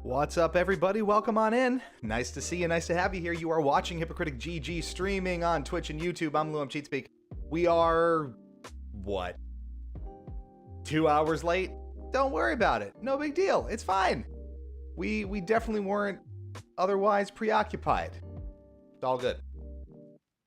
What's up, everybody? Welcome on in. Nice to see you. Nice to have you here. You are watching Hypocritic GG streaming on Twitch and YouTube. I'm Lou, Cheatspeak. We are, what, 2 hours late? Don't worry about it. No big deal. It's fine. We definitely weren't otherwise preoccupied. It's all good.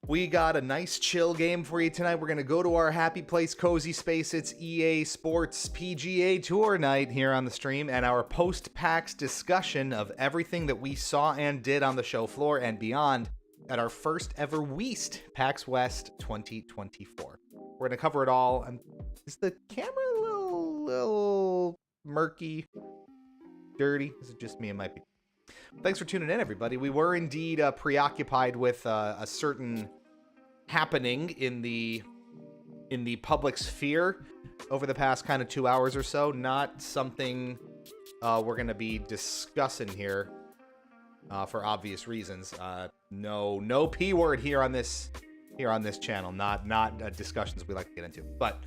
We got a nice chill game for you tonight. We're going to go to our happy place, cozy space. It's EA Sports PGA Tour night here on the stream, and our post-PAX discussion of everything that we saw and did on the show floor and beyond at our first ever Weast, PAX West 2024. We're going to cover it all. And is the camera a little murky, dirty? Is it just me? It might be. Thanks for tuning in, everybody. We were indeed preoccupied with a certain happening in the public sphere over the past kind of 2 hours or so. Not something we're going to be discussing here for obvious reasons. No P word here on this channel. Not discussions we like to get into. But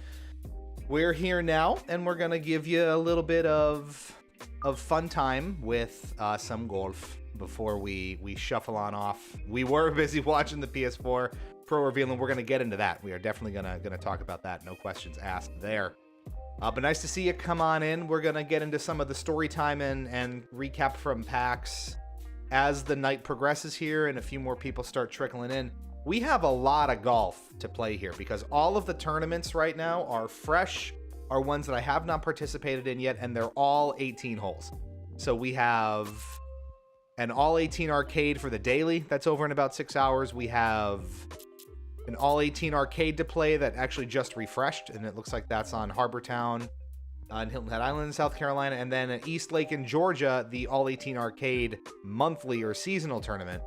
we're here now, and we're going to give you a little bit of fun time with some golf before we shuffle on off. We were busy watching the PS4 Pro reveal, and we're going to get into that. We are definitely going to talk about that. No questions asked there. But nice to see you. Come on in. We're going to get into some of the story time and recap from PAX as the night progresses here and a few more people start trickling in. We have a lot of golf to play here because all of the tournaments right now are fresh, are ones that I have not participated in yet, and they're all 18 holes. So we have an all 18 arcade for the daily that's over in about 6 hours. We have an all 18 arcade to play that actually just refreshed, and it looks like that's on Harbor Town in Hilton Head Island in South Carolina. And then at East Lake in Georgia, the all 18 arcade monthly or seasonal tournament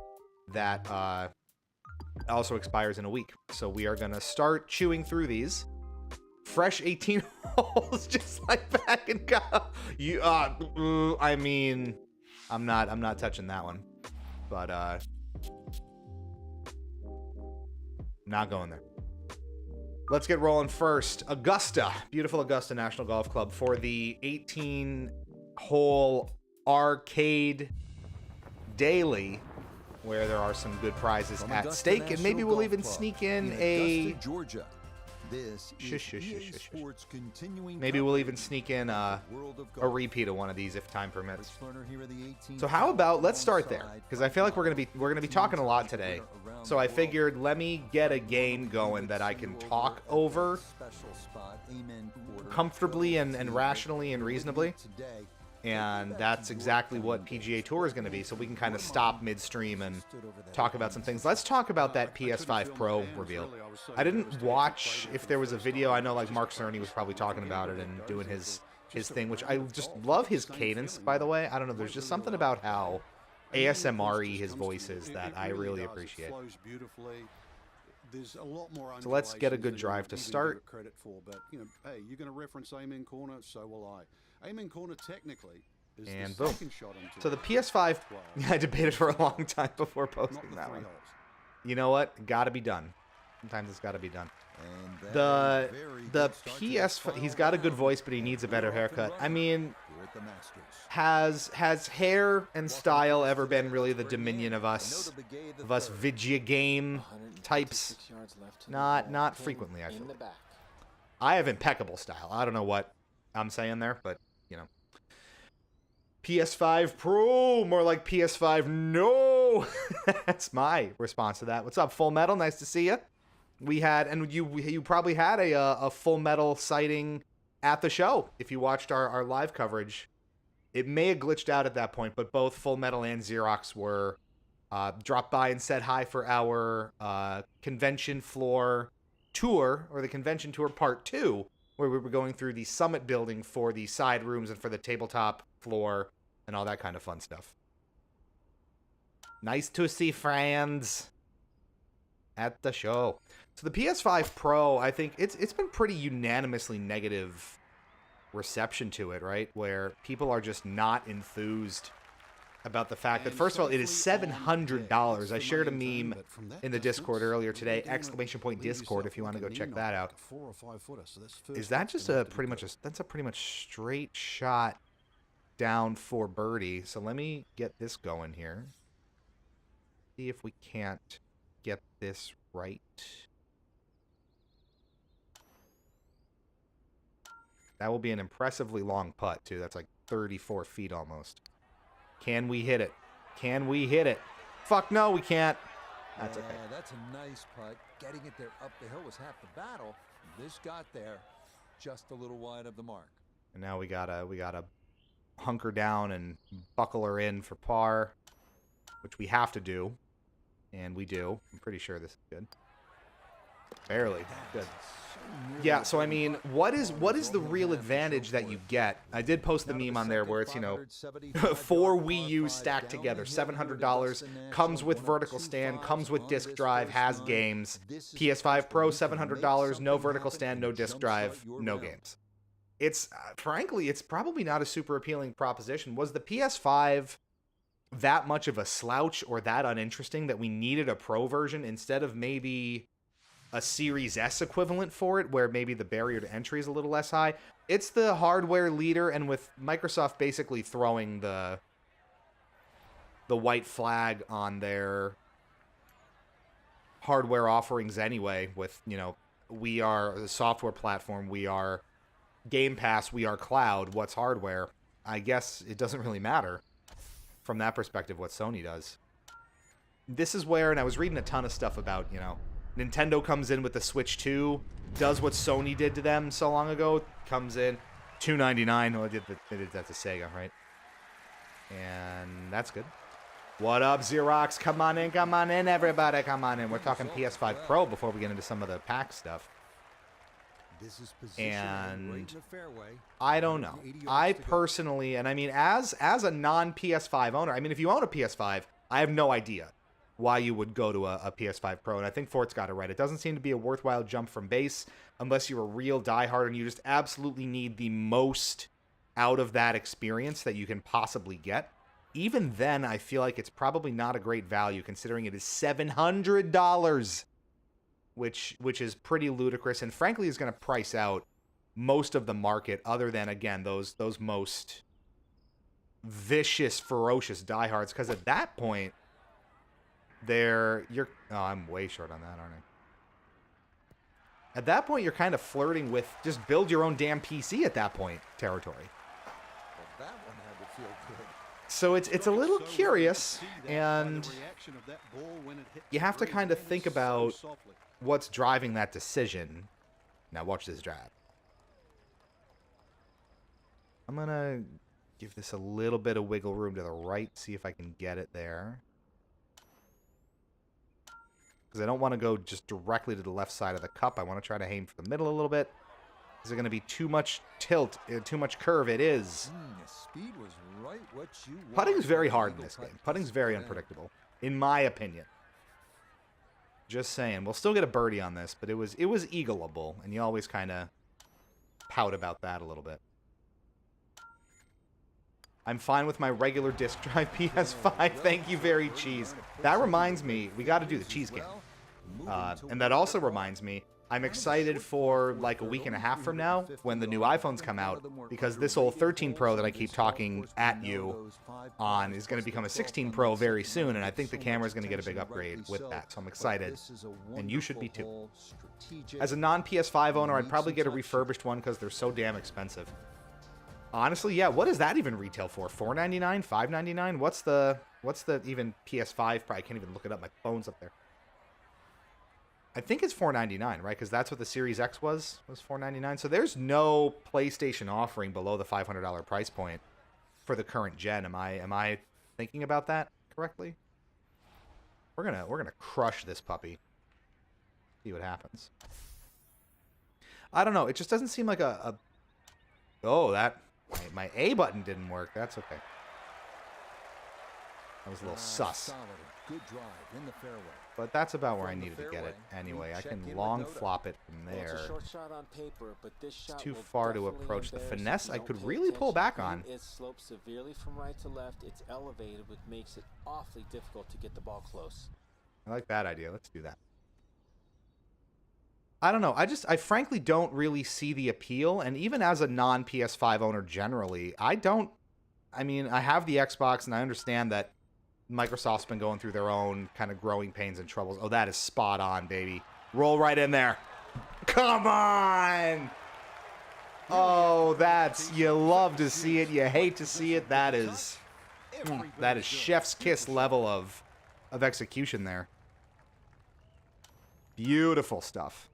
that also expires in a week. So we are going to start chewing through these. Fresh 18 holes, just like back in golf. I mean, I'm not touching that one, but not going there. Let's get rolling first. Augusta, beautiful Augusta National Golf Club for the 18-hole arcade daily, where there are some good prizes at stake, and maybe we'll even sneak in a Georgia. This is Sports continuing. Maybe we'll even sneak in a repeat of one of these if time permits. So how about let's start there, because I feel like we're gonna be talking a lot today. So I figured let me get a game going that I can talk over comfortably and rationally and reasonably. And that's exactly what PGA Tour is going to be, so we can kind of stop midstream and talk about some things. Let's talk about that PS5 Pro reveal. I didn't watch if there was a video. I know like Mark Cerny was probably talking about it and doing his thing, which I just love his cadence, by the way. I don't know, there's just something about how ASMR-y his voice is that I really appreciate. So let's get a good drive to start. But you know, hey, you're going to reference Amen Corner, so will I. Amen Corner technically is and the boom. second shot into So the PS5, I debated for a long time before posting that one. You know what? Got to be done. Sometimes it's got to be done. The PS5, he's got a good voice, but he needs a better haircut. I mean, has hair and style ever been really the dominion of us video game types? Not frequently, I feel. I have impeccable style. I don't know what I'm saying there, but you know. PS5 Pro, more like PS5 no. That's my response to that. What's up, Full Metal? Nice to see you. We had, and you probably had a Full Metal sighting at the show if you watched our live coverage. It may have glitched out at that point, but both Full Metal and Xerox were dropped by and said hi for our convention floor tour, or the convention tour part 2, where we were going through the summit building for the side rooms and for the tabletop floor and all that kind of fun stuff. Nice to see friends at the show. So the PS5 Pro, I think it's been pretty unanimously negative reception to it, right? Where people are just not enthused about the fact that, first of all, it is $700. I shared a meme in the Discord earlier today, !Discord, if you want to go check that out. Is that just that's a pretty much straight shot down for birdie. So let me get this going here. See if we can't get this right. That will be an impressively long putt, too. That's like 34 feet almost. Can we hit it? Can we hit it? Fuck no, we can't. That's okay. That's a nice putt. Getting it there up the hill was half the battle. This got there just a little wide of the mark. And now we gotta hunker down and buckle her in for par, which we have to do. And we do. I'm pretty sure this is good. Barely. Good. Yeah, so I mean, what is the real advantage that you get? I did post the meme on there where it's, you know, 4 Wii U stacked together, $700, comes with vertical stand, comes with disc drive, has games. PS5 Pro, $700, no vertical stand, no disc drive, no games. It's, frankly, it's probably not a super appealing proposition. Was the PS5 that much of a slouch or that uninteresting that we needed a Pro version instead of maybe a Series S equivalent for it, where maybe the barrier to entry is a little less high? It's the hardware leader, and with Microsoft basically throwing the white flag on their hardware offerings anyway, with, you know, we are a software platform, we are Game Pass, we are cloud, what's hardware? I guess it doesn't really matter from that perspective what Sony does. This is where, and I was reading a ton of stuff about, you know, Nintendo comes in with the Switch 2, does what Sony did to them so long ago, comes in, $299. Well, they did that to Sega, right? And that's good. What up, Xerox? Come on in, everybody, come on in. We're talking PS5 Pro before we get into some of the PAX stuff. And I don't know. I personally, and I mean, as a non-PS5 owner, I mean, if you own a PS5, I have no idea why you would go to a PS5 Pro, and I think Fort's got it right. It doesn't seem to be a worthwhile jump from base unless you're a real diehard and you just absolutely need the most out of that experience that you can possibly get. Even then, I feel like it's probably not a great value considering it is $700, which is pretty ludicrous and frankly is going to price out most of the market other than, again, those most vicious, ferocious diehards, because at that point, I'm way short on that, aren't I? At that point, you're kind of flirting with just build your own damn PC at that point territory. Well, that one had to feel good. So it's a little curious, and you have to kind of think about what's driving that decision. Now watch this drive. I'm going to give this a little bit of wiggle room to the right, see if I can get it there. Because I don't want to go just directly to the left side of the cup. I want to try to aim for the middle a little bit. Is it going to be too much tilt, too much curve? It is. Speed was right what you want. Putting is very hard in this game. Putting is very unpredictable, in my opinion. Just saying. We'll still get a birdie on this, but it was eagleable, and you always kind of pout about that a little bit. I'm fine with my regular disc drive PS5. Thank you, very cheese. That reminds me, we got to do the cheese game. And that also reminds me, I'm excited for like a week and a half from now when the new iPhones come out, because this old 13 Pro that I keep talking at you on is going to become a 16 Pro very soon, and I think the camera is going to get a big upgrade with that, so I'm excited, and you should be too. As a non-PS5 owner, I'd probably get a refurbished one because they're so damn expensive. Honestly, yeah, what does that even retail for? $499? $599? What's the even PS5 price? I can't even look it up. My phone's up there. I think it's $499, right? Because that's what the Series X was $499. So there's no PlayStation offering below the $500 price point for the current gen. Am I thinking about that correctly? We're gonna crush this puppy. See what happens. I don't know. It just doesn't seem like a. Oh, my A button didn't work. That's okay. That was a little sus. Solid, good drive in the fairway. But that's about where I needed to get it anyway. I can long flop it from there. It's too far to approach. The finesse I could really pull back on. It slopes severely from right to left. It's elevated, which makes it awfully difficult to get the ball close. I like that idea. Let's do that. I don't know. I frankly don't really see the appeal. And even as a non-PS5 owner generally, I don't I mean, I have the Xbox, and I understand that Microsoft's been going through their own kind of growing pains and troubles. Oh, that is spot on, baby. Roll right in there. Come on! Oh, that's... You love to see it. You hate to see it. That is chef's kiss level of execution there. Beautiful stuff.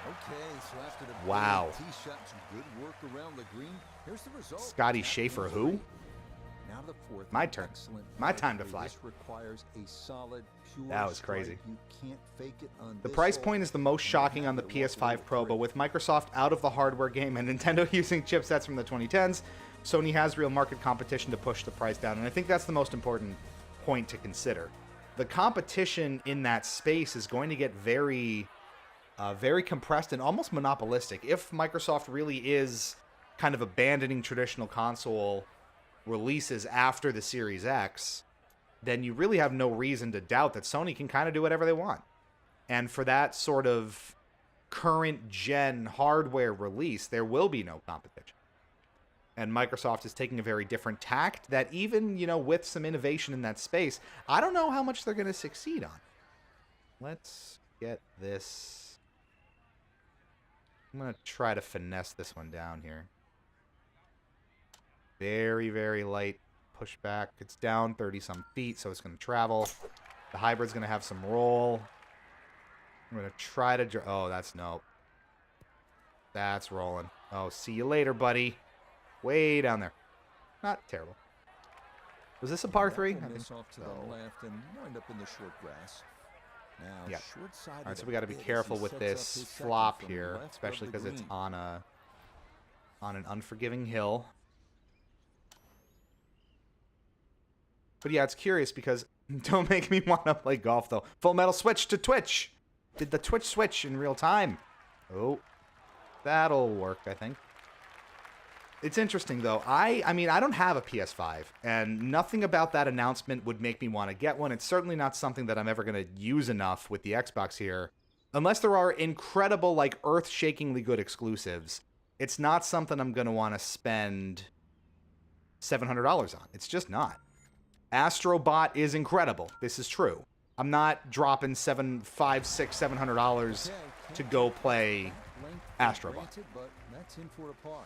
Okay, so after the Wow. tee shots, good work around the green. Here's the result. Scotty Schaefer, who? Now the fourth. My turn. Excellent My time to fly. This requires a solid, pure That was crazy. strike. You can't fake it on The this price hole. point is the most shocking on the PS5 Pro, but with Microsoft out of the hardware game and Nintendo using chipsets from the 2010s, Sony has real market competition to push the price down, and I think that's the most important point to consider. The competition in that space is going to get very compressed and almost monopolistic. If Microsoft really is kind of abandoning traditional console releases after the Series X, then you really have no reason to doubt that Sony can kind of do whatever they want. And for that sort of current gen hardware release, there will be no competition. And Microsoft is taking a very different tact that even, with some innovation in that space, I don't know how much they're going to succeed on. Let's get this. I'm going to try to finesse this one down here. Very, very light pushback. It's down 30-some feet, so it's going to travel. The hybrid's going to have some roll. I'm going to try to... Oh, that's nope. That's rolling. Oh, see you later, buddy. Way down there. Not terrible. Was this a par 3? That will miss off to the left and wind up in the short grass. Now, Yeah. short side All right, of so the we got to be pit as careful he with sets up this his second flop from the here, left of especially the because it's green. on an unforgiving hill. But yeah, it's curious because don't make me want to play golf though. Full Metal switch to Twitch. Did the Twitch switch in real time? Oh, that'll work, I think. It's interesting though. I mean, I don't have a PS5, and nothing about that announcement would make me want to get one. It's certainly not something that I'm ever going to use enough with the Xbox here, unless there are incredible, like earth-shakingly good exclusives. It's not something I'm going to want to spend $700 on. It's just not. Astrobot is incredible. This is true. I'm not dropping $700 to go play Astrobot. But that's in for a par.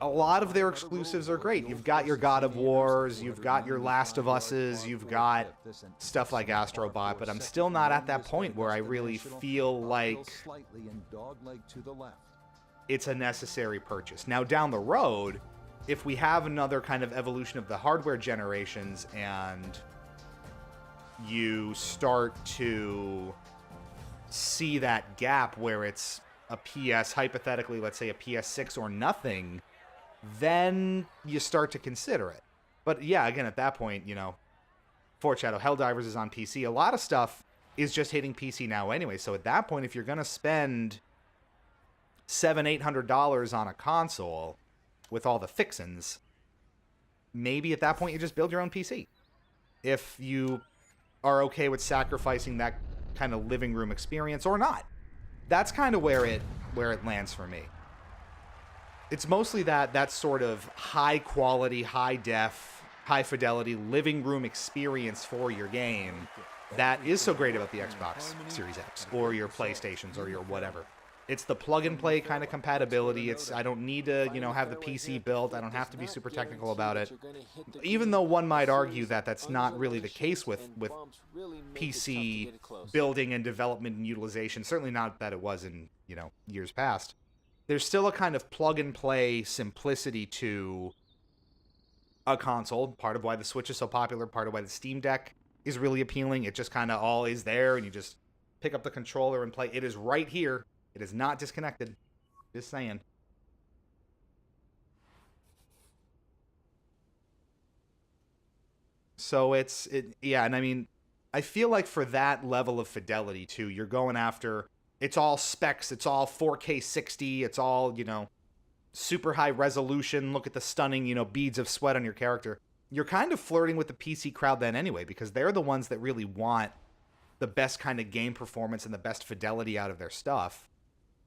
A lot of their exclusives are great. You've got your God of Wars, you've got your Last of Us's, you've got stuff like Astrobot, but I'm still not at that point where I really feel like it's a necessary purchase. Now, down the road, if we have another kind of evolution of the hardware generations and you start to see that gap where it's a PS, hypothetically, let's say a PS6 or nothing, then you start to consider it. But yeah, again, at that point, Fort Shadow Helldivers is on PC. A lot of stuff is just hitting PC now anyway. So at that point, if you're going to spend $700-800 on a console with all the fixins, maybe at that point you just build your own PC. If you are okay with sacrificing that kind of living room experience or not. That's kind of where it lands for me. It's mostly that sort of high quality, high def, high fidelity living room experience for your game that is so great about the Xbox Series X or your PlayStations or your whatever. It's the plug and play kind of compatibility. I don't need to, have the PC built. I don't have to be super technical about it. Even though one might argue that that's not really the case with PC building and development and utilization. Certainly not that it was in, years past. There's still a kind of plug and play simplicity to a console. Part of why the Switch is so popular, part of why the Steam Deck is really appealing. It just kind of all is there and you just pick up the controller and play. It is right here. It is not disconnected. Just saying. So yeah, and I mean, I feel like for that level of fidelity too, you're going after, it's all specs, it's all 4K 60, it's all, super high resolution, look at the stunning, beads of sweat on your character. You're kind of flirting with the PC crowd then anyway, because they're the ones that really want the best kind of game performance and the best fidelity out of their stuff.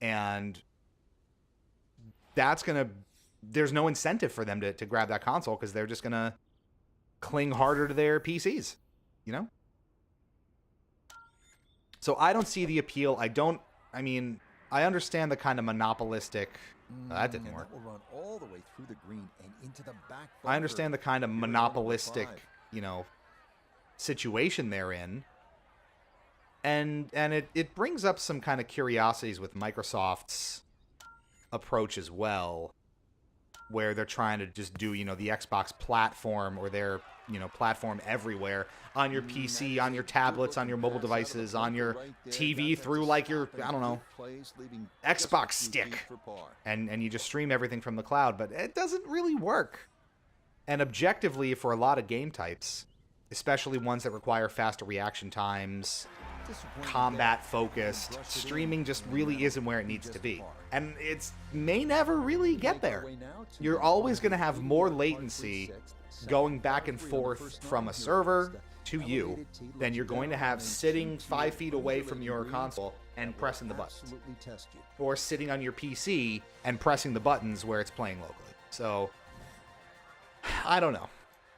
And there's no incentive for them to grab that console because they're just going to cling harder to their PCs, you know? So I don't see the appeal. I understand the kind of monopolistic... that didn't work. That will run all the way through the green and into the back I understand the kind of bunker. monopolistic, situation they're in. And it brings up some kind of curiosities with Microsoft's approach as well, where they're trying to just do, the Xbox platform or their, platform everywhere on your PC, on your tablets, on your mobile devices, on your TV through like your, I don't know, Xbox stick. And you just stream everything from the cloud, but it doesn't really work. And objectively, for a lot of game types, especially ones that require faster reaction times, combat focused, streaming just really isn't where it needs to be. And it may never really get there. You're always going to have more latency going back and forth from a server to you than you're going to have sitting 5 feet away from your console and pressing the buttons. Or sitting on your PC and pressing the buttons where it's playing locally. So, I don't know.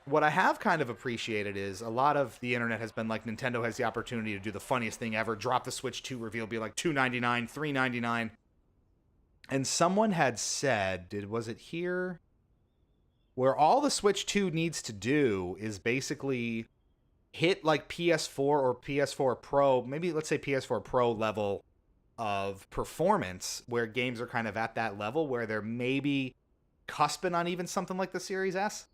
What I have kind of appreciated is a lot of the internet has been like, Nintendo has the opportunity to do the funniest thing ever, drop the Switch 2 reveal, be like $299, $399. And someone had said, was it here? Where all the Switch 2 needs to do is basically hit like PS4 or PS4 Pro, maybe let's say PS4 Pro level of performance, where games are kind of at that level where they're maybe cusping on even something like the Series S.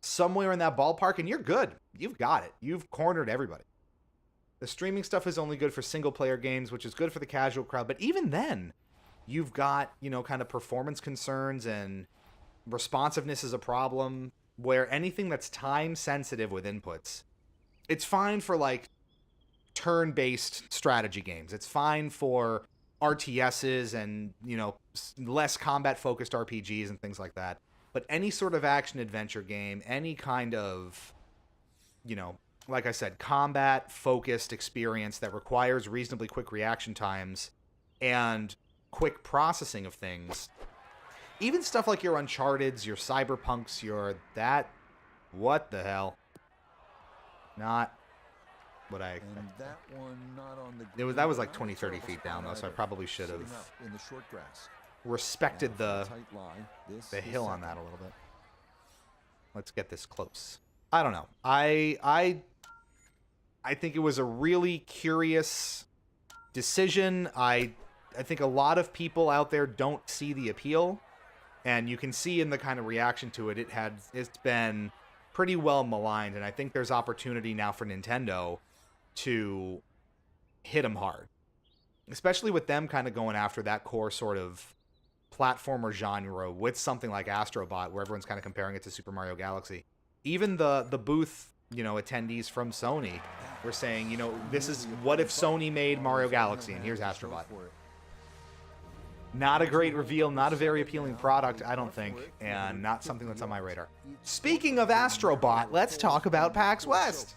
Somewhere in that ballpark, and you're good. You've got it. You've cornered everybody. The streaming stuff is only good for single-player games, which is good for the casual crowd. But even then, you've got, kind of performance concerns, and responsiveness is a problem, where anything that's time-sensitive with inputs, it's fine for, like, turn-based strategy games. It's fine for RTSs and, less combat-focused RPGs and things like that. But any sort of action-adventure game, any kind of, like I said, combat-focused experience that requires reasonably quick reaction times and quick processing of things, even stuff like your Uncharted's, your Cyberpunks, what the hell? Not what I expected. And that one not on the that was like 20, 30 feet down, though, so I probably should have in the short grass. Respected the hill on that a little bit. Let's get this close. I don't know. I think it was a really curious decision. I think a lot of people out there don't see the appeal, and you can see in the kind of reaction to it, it's been pretty well maligned, and I think there's opportunity now for Nintendo to hit them hard, especially with them kind of going after that core sort of platformer genre with something like Astro Bot, where everyone's kind of comparing it to Super Mario Galaxy. Even the booth, attendees from Sony were saying, this is what if Sony made Mario Galaxy, and here's Astro Bot. Not a great reveal, not a very appealing product, I don't think, and not something that's on my radar. Speaking of Astro Bot, let's talk about PAX West.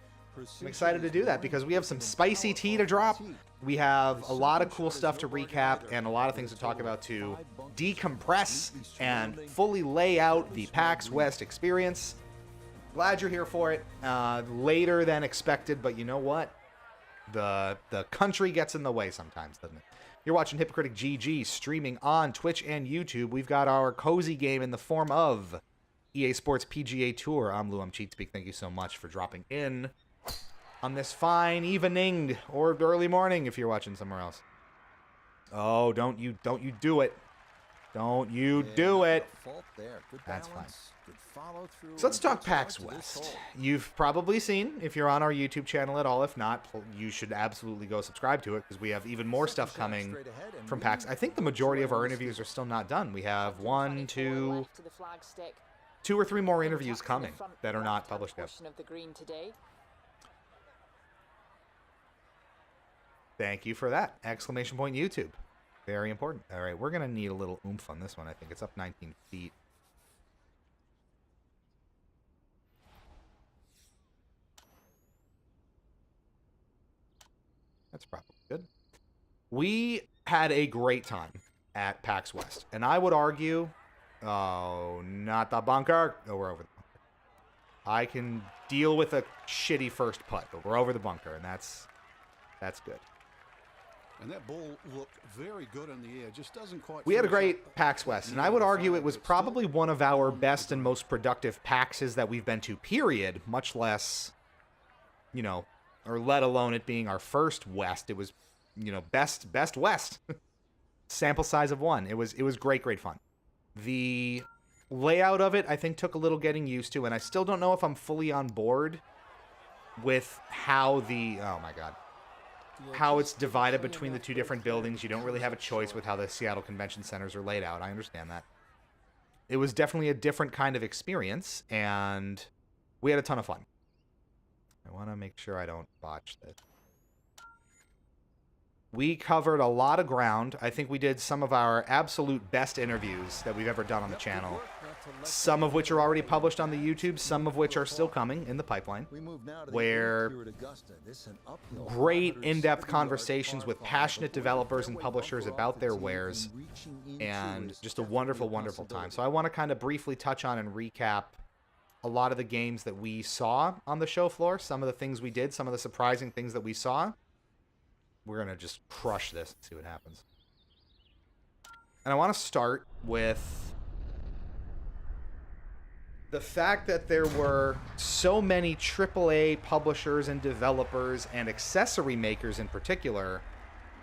I'm excited to do that because we have some spicy tea to drop. We have a lot of cool stuff to recap and a lot of things to talk about to decompress and fully lay out the PAX West experience. Glad you're here for it. Later than expected, but you know what? The country gets in the way sometimes, doesn't it? You're watching Hypocritic GG streaming on Twitch and YouTube. We've got our cozy game in the form of EA Sports PGA Tour. I'm Lou, I'm CheatSpeak. Thank you so much for dropping in on this fine evening or early morning if you're watching somewhere else. Oh, don't you do it. Don't you do it. That's fine. So let's talk PAX West. You've probably seen, if you're on our YouTube channel at all. If not, you should absolutely go subscribe to it because we have even more stuff coming from PAX. I think the majority of our interviews are still not done. We have two or three more interviews coming that are not published yet. Thank you for that. Exclamation point YouTube. Very important. All right, we're going to need a little oomph on this one. I think it's up 19 feet. That's probably good. We had a great time at PAX West. And I would argue, oh, not the bunker. Oh, we're over the bunker. I can deal with a shitty first putt, but we're over the bunker, and that's good. And that ball looked very good in the air. Just doesn't quite. We had a finish great up. PAX West, and I would argue it was probably one of our best and most productive PAXs that we've been to, period, much less, you know, or let alone it being our first West. It was, you know, best West. Sample size of 1. It was great fun. The layout of it, I think, took a little getting used to, and I still don't know if I'm fully on board with how the, oh my God, how it's divided between the two different buildings. You don't really have a choice with how the Seattle Convention Centers are laid out. I understand that. It was definitely a different kind of experience, and we had a ton of fun. I want to make sure I don't botch this. We covered a lot of ground. I think we did some of our absolute best interviews that we've ever done on the channel. Some of which are already published on the YouTube, some of which are still coming in the pipeline. Where great in-depth conversations with passionate developers and publishers about their wares. And just a wonderful, wonderful time. So I want to kind of briefly touch on and recap a lot of the games that we saw on the show floor. Some of the things we did, some of the surprising things that we saw. We're going to just crush this and see what happens. And I want to start with the fact that there were so many AAA publishers and developers and accessory makers in particular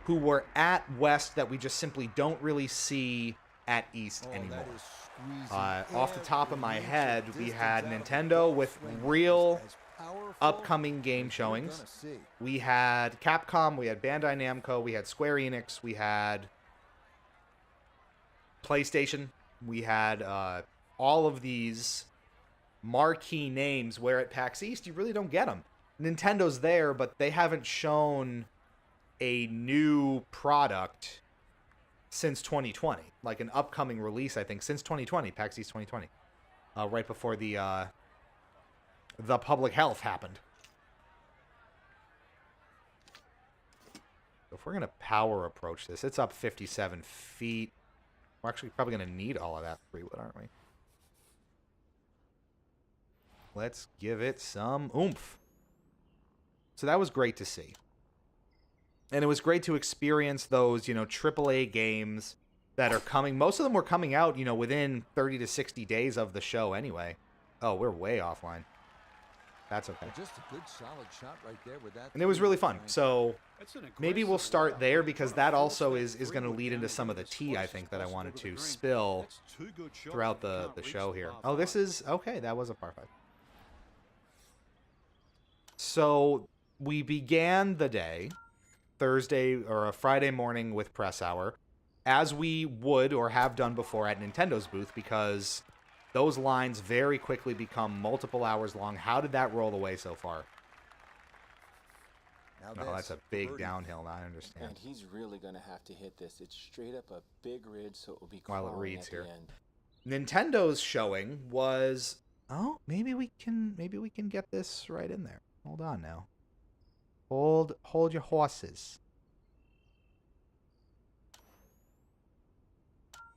who were at West that we just simply don't really see at East anymore. Off the top of my head, we had Nintendo with real upcoming game showings. We had Capcom, we had Bandai Namco, we had Square Enix, we had PlayStation, we had all of these marquee names where at PAX East you really don't get them. Nintendo's there, but they haven't shown a new product since 2020, like an upcoming release, I think, since 2020, PAX East 2020, right before the public health happened. So if we're going to power approach this, it's up 57 feet. We're actually probably going to need all of that 3-wood, aren't we? Let's give it some oomph. So that was great to see. And it was great to experience those, you know, AAA games that are coming. Most of them were coming out, you know, within 30 to 60 days of the show anyway. Oh, we're way offline. That's okay. Just a good solid shot right there with that. And it was really fun. So maybe we'll start there because that also is going to lead into some of the tea, I think, that I wanted to spill throughout the show here. Oh, this is... Okay, that was a par 5. So we began the day, Thursday or a Friday morning with press hour, as we would or have done before at Nintendo's booth, because those lines very quickly become multiple hours long. How did that roll away so far? Oh, that's a big downhill. I understand. And he's really going to have to hit this. It's straight up a big ridge, so it will be while it reads at here. the end. Nintendo's showing was... Oh, maybe we can get this right in there. Hold on now. Hold your horses.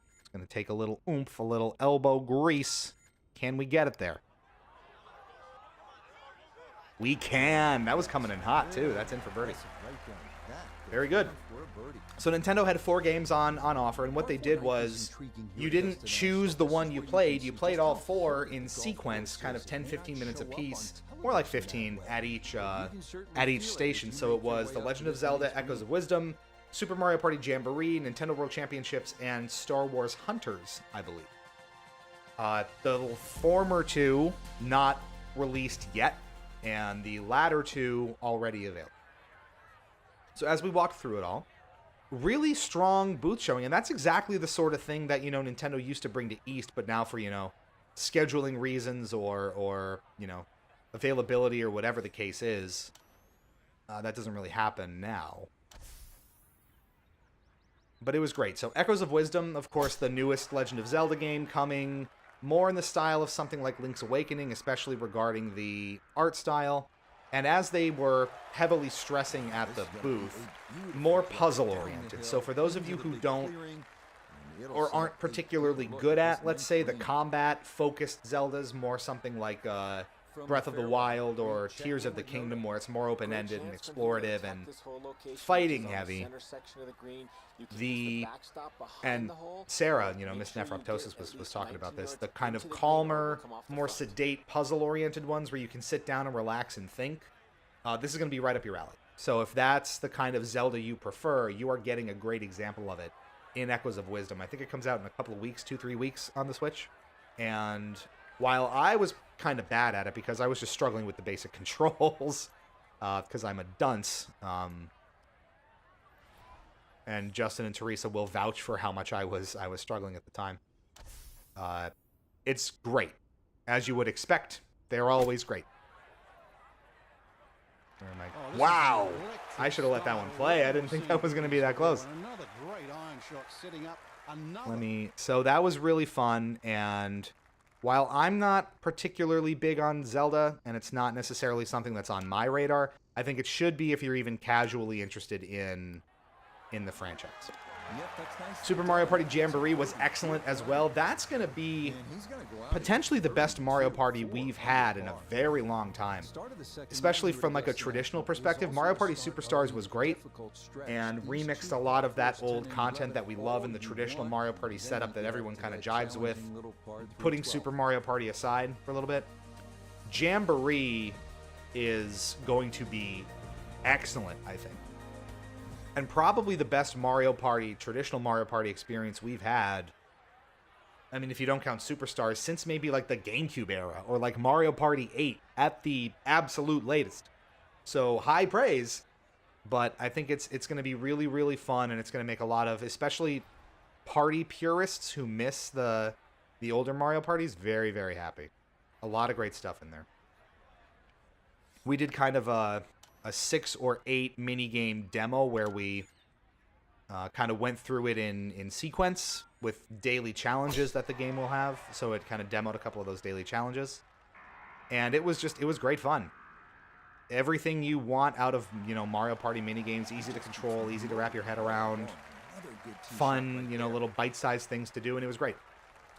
It's going to take a little oomph, a little elbow grease. Can we get it there? We can. That was coming in hot, too. That's in for birdie. Very good. So Nintendo had 4 games on offer, and what they did was you didn't choose the one you played all 4 in sequence, kind of 10-15 minutes apiece, more like 15 at each station. So it was The Legend of Zelda Echoes of Wisdom, Super Mario Party Jamboree, Nintendo World Championships, and Star Wars Hunters, I believe. The former 2 not released yet, and the latter 2 already available. So as we walk through it all, really strong booth showing, and that's exactly the sort of thing that, you know, Nintendo used to bring to East, but now for, you know, scheduling reasons or you know, availability or whatever the case is, that doesn't really happen now. But it was great. So Echoes of Wisdom, of course, the newest Legend of Zelda game, coming more in the style of something like Link's Awakening, especially regarding the art style. And as they were heavily stressing at the booth, more puzzle-oriented. So for those of you who don't or aren't particularly good at. Let's say the combat-focused Zeldas, more something like Breath of the Wild or Tears of the Kingdom, where it's more open-ended and explorative and fighting heavy. And Sarah, Miss Nephroptosis was talking about this, the kind of calmer, more sedate, puzzle-oriented ones where you can sit down and relax and think. This is going to be right up your alley. So if that's the kind of Zelda you prefer, you are getting a great example of it in Echoes of Wisdom. I think it comes out in a couple of weeks, 2-3 weeks on the Switch. And while I was kind of bad at it because I was just struggling with the basic controls, because I'm a dunce, and Justin and Teresa will vouch for how much I was struggling at the time. It's great. As you would expect, they're always great. Wow! I should have let that one play. I didn't think that was going to be that close. Another great iron shot sitting up. So that was really fun, and while I'm not particularly big on Zelda, and it's not necessarily something that's on my radar, I think it should be if you're even casually interested in the franchise. Super Mario Party Jamboree was excellent as well. That's going to be potentially the best Mario Party we've had in a very long time, especially from like a traditional perspective. Mario Party Superstars was great and remixed a lot of that old content that we love in the traditional Mario Party setup that everyone kind of jives with, putting Super Mario Party aside for a little bit. Jamboree is going to be excellent, I think. And probably the best Mario Party, traditional Mario Party experience we've had. I mean, if you don't count Superstars, since maybe like the GameCube era or like Mario Party 8 at the absolute latest. So high praise, but I think it's going to be really, really fun, and it's going to make a lot of, especially party purists who miss the older Mario Parties, very, very happy. A lot of great stuff in there. We did kind of a 6 or 8 minigame demo where we kind of went through it in sequence with daily challenges that the game will have. So it kind of demoed a couple of those daily challenges. And it was great fun. Everything you want out of, Mario Party minigames, easy to control, easy to wrap your head around, fun, little bite-sized things to do, and it was great.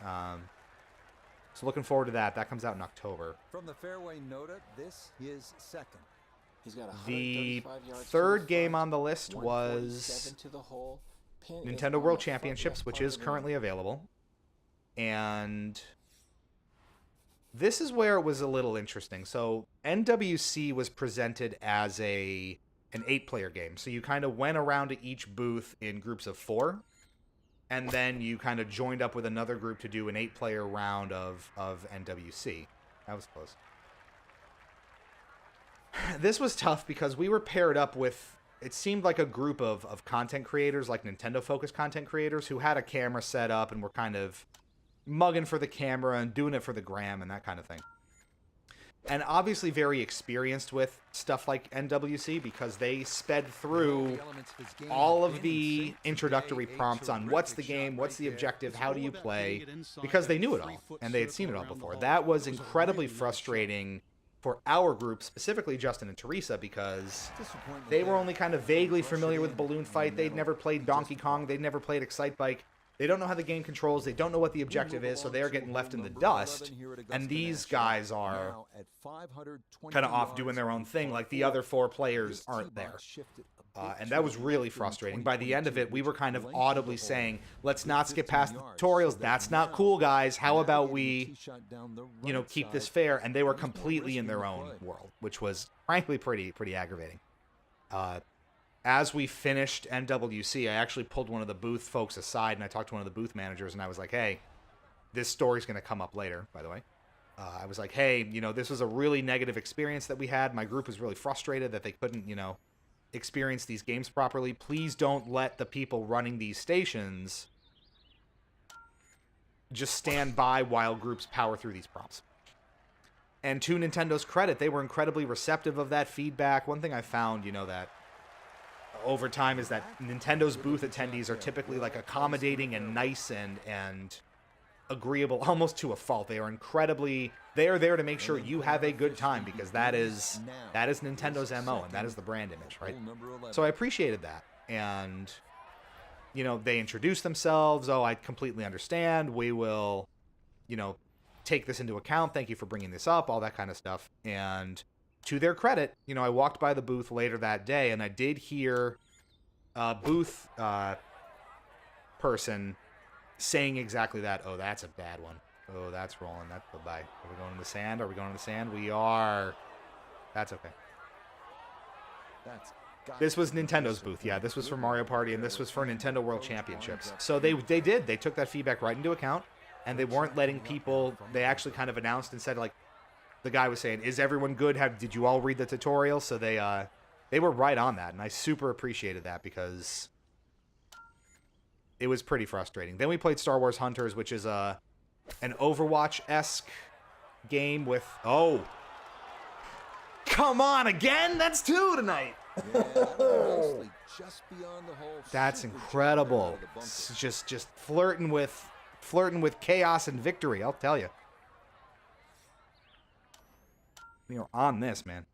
So looking forward to that. That comes out in October. From the fairway Noda, this is second. The third game on the list was Nintendo World Championships, which is currently available. And this is where it was a little interesting. So NWC was presented as an 8-player game. So you kind of went around to each booth in groups of 4. And then you kind of joined up with another group to do an 8-player round of NWC. That was close. This was tough because we were paired up with, it seemed like a group of content creators, like Nintendo-focused content creators, who had a camera set up and were kind of mugging for the camera and doing it for the gram and that kind of thing. And obviously very experienced with stuff like NWC because they sped through all of the introductory prompts on what's the game, what's the objective, how do you play, because they knew it all and they had seen it all before. That was incredibly frustrating for our group, specifically Justin and Teresa, because they were only kind of vaguely familiar with Balloon Fight. They'd never played Donkey Kong. They'd never played Excite Bike. They don't know how the game controls. They don't know what the objective is, so they're getting left in the dust. And these guys are kind of off doing their own thing, like the other 4 players aren't there. And that was really frustrating. By the end of it, we were kind of audibly saying, let's not skip past the tutorials. That's not cool, guys. How about we, keep this fair? And they were completely in their own world, which was frankly pretty aggravating. As we finished NWC, I actually pulled one of the booth folks aside and I talked to one of the booth managers and I was like, hey, this story's going to come up later, by the way. I was like, hey, this was a really negative experience that we had. My group was really frustrated that they couldn't, experience these games properly. Please don't let the people running these stations just stand by while groups power through these prompts. And to Nintendo's credit, they were incredibly receptive of that feedback. One thing I found, that over time is that Nintendo's booth attendees are typically like accommodating and nice and agreeable almost to a fault. They are there to make sure you have a good time because that is Nintendo's MO and that is the brand image, right? So I appreciated that. And you know, they introduce themselves. Oh, I completely understand. We will, you know, take this into account. Thank you for bringing this up, all that kind of stuff. And to their credit, you know, I walked by the booth later that day, and I did hear a booth person saying exactly that. Oh, that's a bad one. Oh, that's rolling. That's bye-bye. Are we going in the sand? Are we going in the sand? We are. That's okay. This was Nintendo's booth. Yeah, this was for Mario Party, and this was for Nintendo World Championships. So they did. They took that feedback right into account, and they weren't letting people. They actually kind of announced and said, like, the guy was saying, "Is everyone good? Did you all read the tutorial?" So they were right on that, and I super appreciated that because it was pretty frustrating. Then we played Star Wars Hunters, which is an Overwatch-esque game with come on again. That's 2 tonight. That's incredible. It's just flirting with chaos and victory, I'll tell you. You know, on this, man.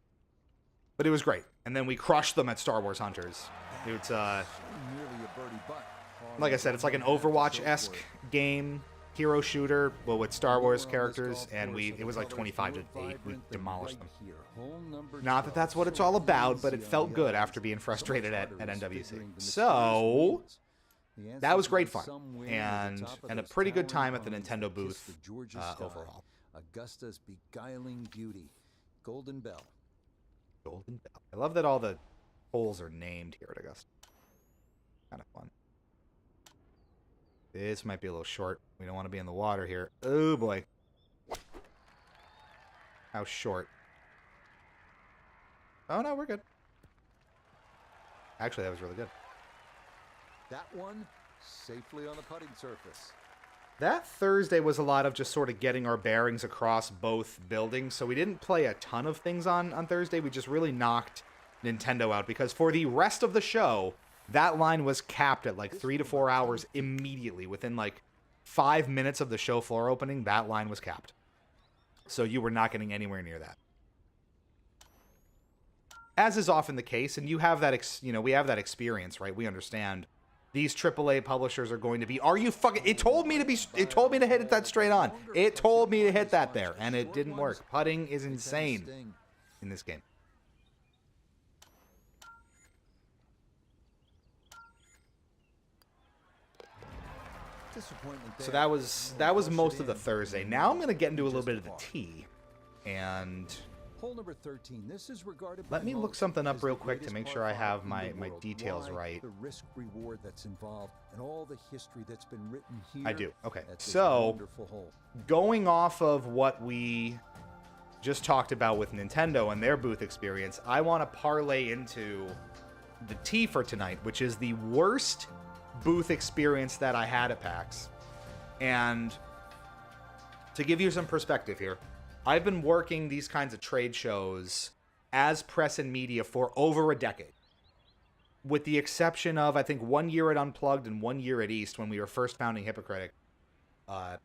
But it was great. And then we crushed them at Star Wars Hunters. It's like I said, it's like an Overwatch-esque game, hero shooter, but with Star Wars characters, and it was like 25-8. We demolished them. Not that that's what it's all about, but it felt good after being frustrated at NWC. So that was great fun, and a pretty good time at the Nintendo booth overall. Augusta's beguiling beauty, Golden Bell. Golden Bell. I love that all the holes are named here at Augusta. Kind of fun. This might be a little short. We don't want to be in the water here. Oh, boy. How short. Oh, no, we're good. Actually, that was really good. That one safely on the putting surface. That Thursday was a lot of just sort of getting our bearings across both buildings. So we didn't play a ton of things on Thursday. We just really knocked Nintendo out because for the rest of the show, that line was capped at like 3 to 4 hours immediately. Within like 5 minutes of the show floor opening, that line was capped. So you were not getting anywhere near that. As is often the case, and you have that, we have that experience, right? We understand these AAA publishers are going to be. Are you fucking? It told me to hit that straight on. It told me to hit that there, and it didn't work. Putting is insane in this game. So that was most of the Thursday. Now I'm going to get into a little bit of the tee, and Hole number 13. This is regarded let me look something up real quick to make sure I have my details right. The risk reward that's involved and all the history that's been written here. I do. Okay. So going off of what we just talked about with Nintendo and their booth experience, I want to parlay into the tee for tonight, which is the worst booth experience that I had at PAX. And to give you some perspective here, I've been working these kinds of trade shows as press and media for over a decade. With the exception of, I think, 1 year at Unplugged and 1 year at East when we were first founding Hypocritic. I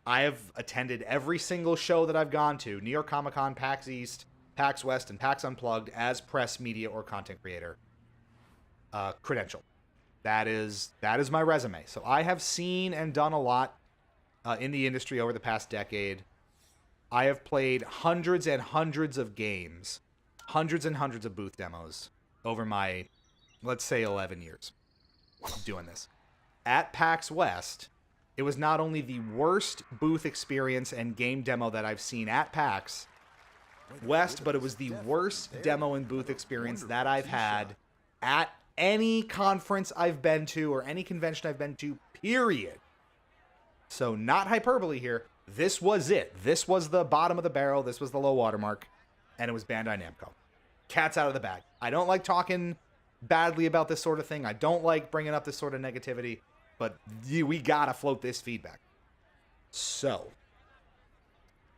have attended every single show that I've gone to, New York Comic Con, PAX East, PAX West, and PAX Unplugged as press, media, or content creator credential. That is my resume. So I have seen and done a lot in the industry over the past decade. I have played hundreds and hundreds of games, hundreds and hundreds of booth demos over my, let's say, 11 years doing this. At PAX West, it was not only the worst booth experience and game demo that I've seen at PAX West, but it was the worst demo and booth experience that I've had at any conference I've been to or any convention I've been to, period. So not hyperbole here. This was it. This was the bottom of the barrel. This was the low watermark. And it was Bandai Namco. Cat's out of the bag. I don't like talking badly about this sort of thing. I don't like bringing up this sort of negativity. But we gotta float this feedback. So,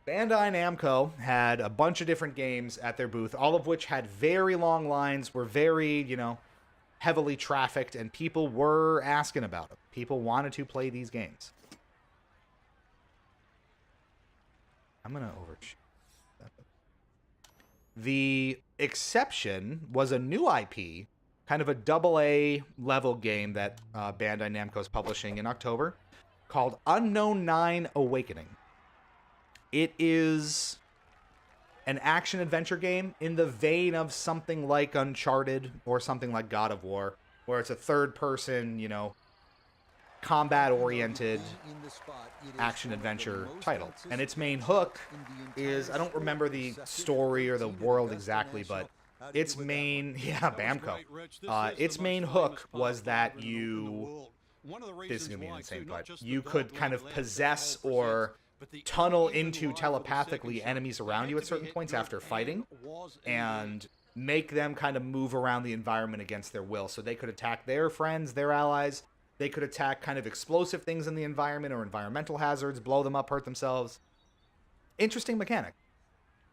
Bandai Namco had a bunch of different games at their booth, all of which had very long lines, were very, heavily trafficked, and people were asking about them. People wanted to play these games. I'm going to overshoot. The exception was a new IP kind of a AA level game that Bandai Namco is publishing in October called Unknown 9 Awakening. It is an action-adventure game in the vein of something like Uncharted or something like God of War, where it's a third-person, you know, combat-oriented action-adventure title. And its main hook is, I don't remember the story or the world exactly, but its main, Bamco. Its main hook was that you, this is going to be an insane part, you could kind of possess or tunnel into telepathically enemies around you at certain points after fighting, and make them kind of move around the environment against their will. So they could attack their friends, their allies. They could attack kind of explosive things in the environment or environmental hazards, blow them up, hurt themselves. Interesting mechanic.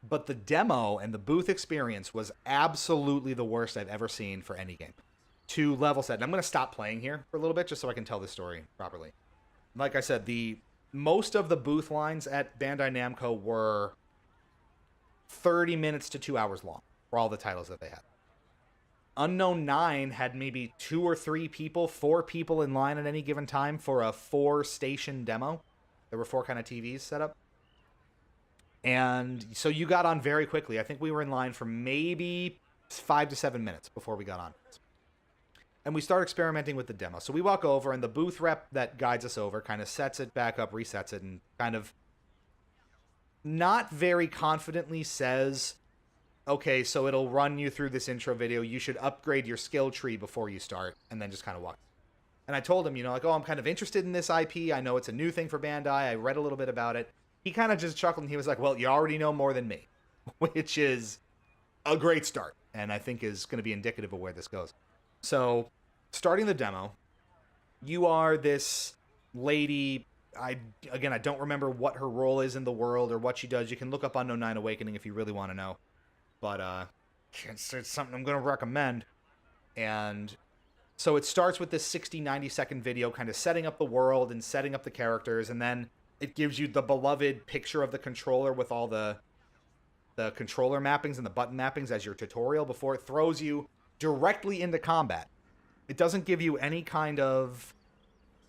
But the demo and the booth experience was absolutely the worst I've ever seen for any game. To level set, and I'm going to stop playing here for a little bit just so I can tell this story properly. Like I said, most of the booth lines at Bandai Namco were 30 minutes to 2 hours long for all the titles that they had. Unknown 9 had maybe 2 or 3 people, 4 people in line at any given time for a 4-station demo. There were 4 kind of TVs set up. And so you got on very quickly. I think we were in line for maybe 5 to 7 minutes before we got on. And we start experimenting with the demo. So we walk over, and the booth rep that guides us over kind of sets it back up, resets it, and kind of not very confidently says, okay, so it'll run you through this intro video. You should upgrade your skill tree before you start, and then just kind of walk. And I told him, you know, like, oh, I'm kind of interested in this IP. I know it's a new thing for Bandai. I read a little bit about it. He kind of just chuckled, and he was like, well, you already know more than me, which is a great start, and I think is going to be indicative of where this goes. So, starting the demo, you are this lady. I don't remember what her role is in the world or what she does. You can look up Unknown 9 Awakening if you really want to know. But it's something I'm going to recommend. And so it starts with this 60, 90-second video kind of setting up the world and setting up the characters. And then it gives you the beloved picture of the controller with all the controller mappings and the button mappings as your tutorial before it throws you directly into combat. It doesn't give you any kind of,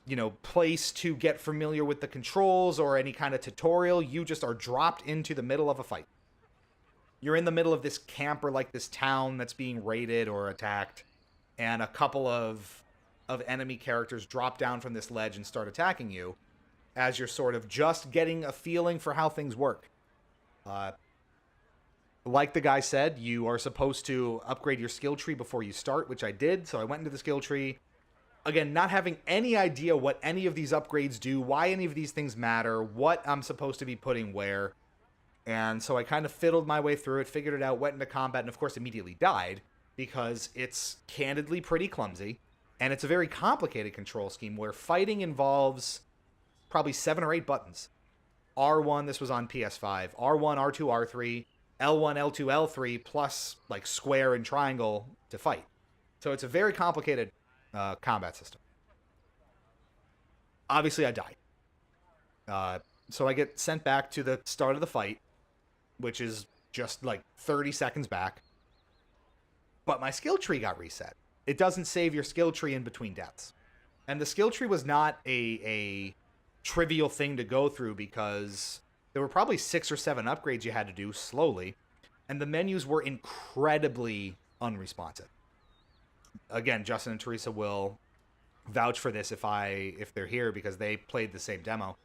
you know, place to get familiar with the controls or any kind of tutorial. You just are dropped into the middle of a fight. You're in the middle of this camp or like this town that's being raided or attacked, and a couple of enemy characters drop down from this ledge and start attacking you as you're sort of just getting a feeling for how things work. Like the guy said, you are supposed to upgrade your skill tree before you start, which I did. So I went into the skill tree. Again, not having any idea what any of these upgrades do, why any of these things matter, what I'm supposed to be putting where. And so I kind of fiddled my way through it, figured it out, went into combat, and of course immediately died because it's candidly pretty clumsy. And it's a very complicated control scheme where fighting involves probably 7 or 8 buttons. R1, this was on PS5, R1, R2, R3, L1, L2, L3, plus like square and triangle to fight. So it's a very complicated combat system. Obviously, I died. So I get sent back to the start of the fight, which is just like 30 seconds back. But my skill tree got reset. It doesn't save your skill tree in between deaths. And the skill tree was not a trivial thing to go through because there were probably 6 or 7 upgrades you had to do slowly, and the menus were incredibly unresponsive. Again, Justin and Teresa will vouch for this if they're here because they played the same demo.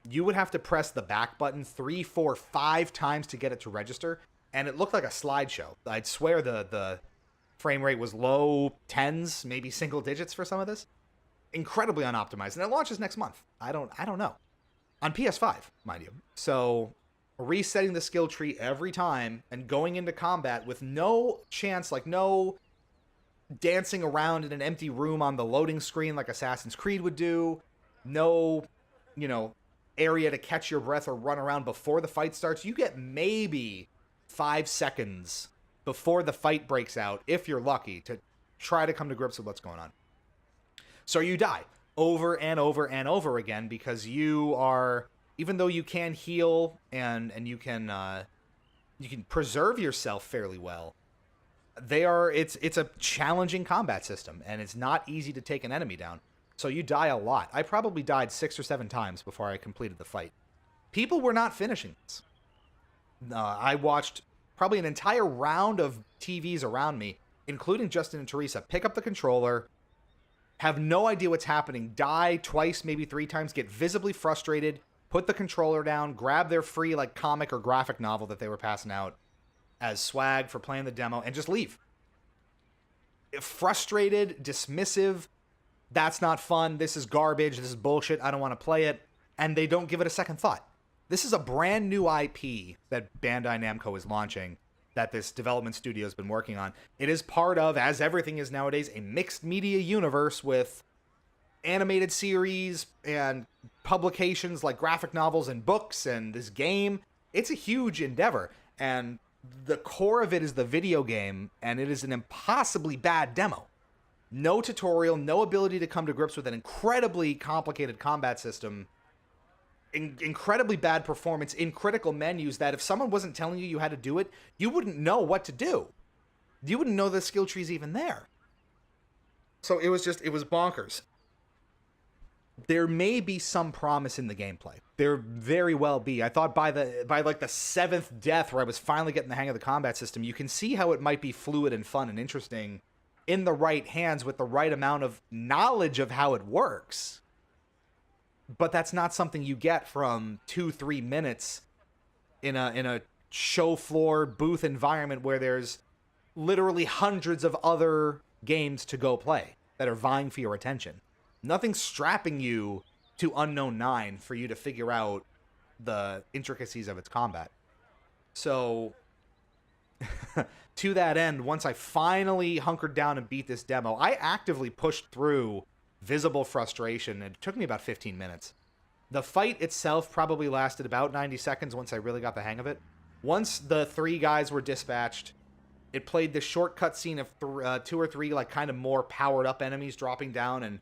You would have to press the back button 3, 4, 5 times to get it to register, and it looked like a slideshow. I'd swear the frame rate was low 10s, maybe single digits for some of this. Incredibly unoptimized, and it launches next month. I don't know. On PS5, mind you. So resetting the skill tree every time and going into combat with no chance, like no dancing around in an empty room on the loading screen like Assassin's Creed would do. No, you know, area to catch your breath or run around before the fight starts. You get maybe 5 seconds before the fight breaks out, if you're lucky, to try to come to grips with what's going on. So you die over and over and over again because you are, even though you can heal and you can preserve yourself fairly well, It's a challenging combat system, and it's not easy to take an enemy down. So you die a lot. I probably died 6 or 7 times before I completed the fight. People were not finishing this. I watched probably an entire round of TVs around me, including Justin and Teresa, pick up the controller, have no idea what's happening, die twice, maybe 3 times, get visibly frustrated, put the controller down, grab their free like comic or graphic novel that they were passing out as swag for playing the demo, and just leave. Frustrated, dismissive, that's not fun, this is garbage, this is bullshit, I don't want to play it, and they don't give it a second thought. This is a brand new IP that Bandai Namco is launching, that this development studio has been working on. It is part of, as everything is nowadays, a mixed media universe with animated series and publications like graphic novels and books and this game. It's a huge endeavor, and the core of it is the video game, and it is an impossibly bad demo. No tutorial, no ability to come to grips with an incredibly complicated combat system, incredibly bad performance in critical menus that if someone wasn't telling you had to do it, you wouldn't know what to do. You wouldn't know the skill tree's even there. So it was bonkers. There may be some promise in the gameplay. There very well be. I thought by like the 7th death where I was finally getting the hang of the combat system, you can see how it might be fluid and fun and interesting in the right hands with the right amount of knowledge of how it works. But that's not something you get from 2-3 minutes in a show floor booth environment where there's literally hundreds of other games to go play that are vying for your attention. Nothing's strapping you to Unknown 9 for you to figure out the intricacies of its combat. So, to that end, once I finally hunkered down and beat this demo, I actively pushed through visible frustration. It took me about 15 minutes. The fight itself probably lasted about 90 seconds once I really got the hang of it. Once the 3 guys were dispatched, it played this short cutscene of 2 or 3 like kind of more powered up enemies dropping down and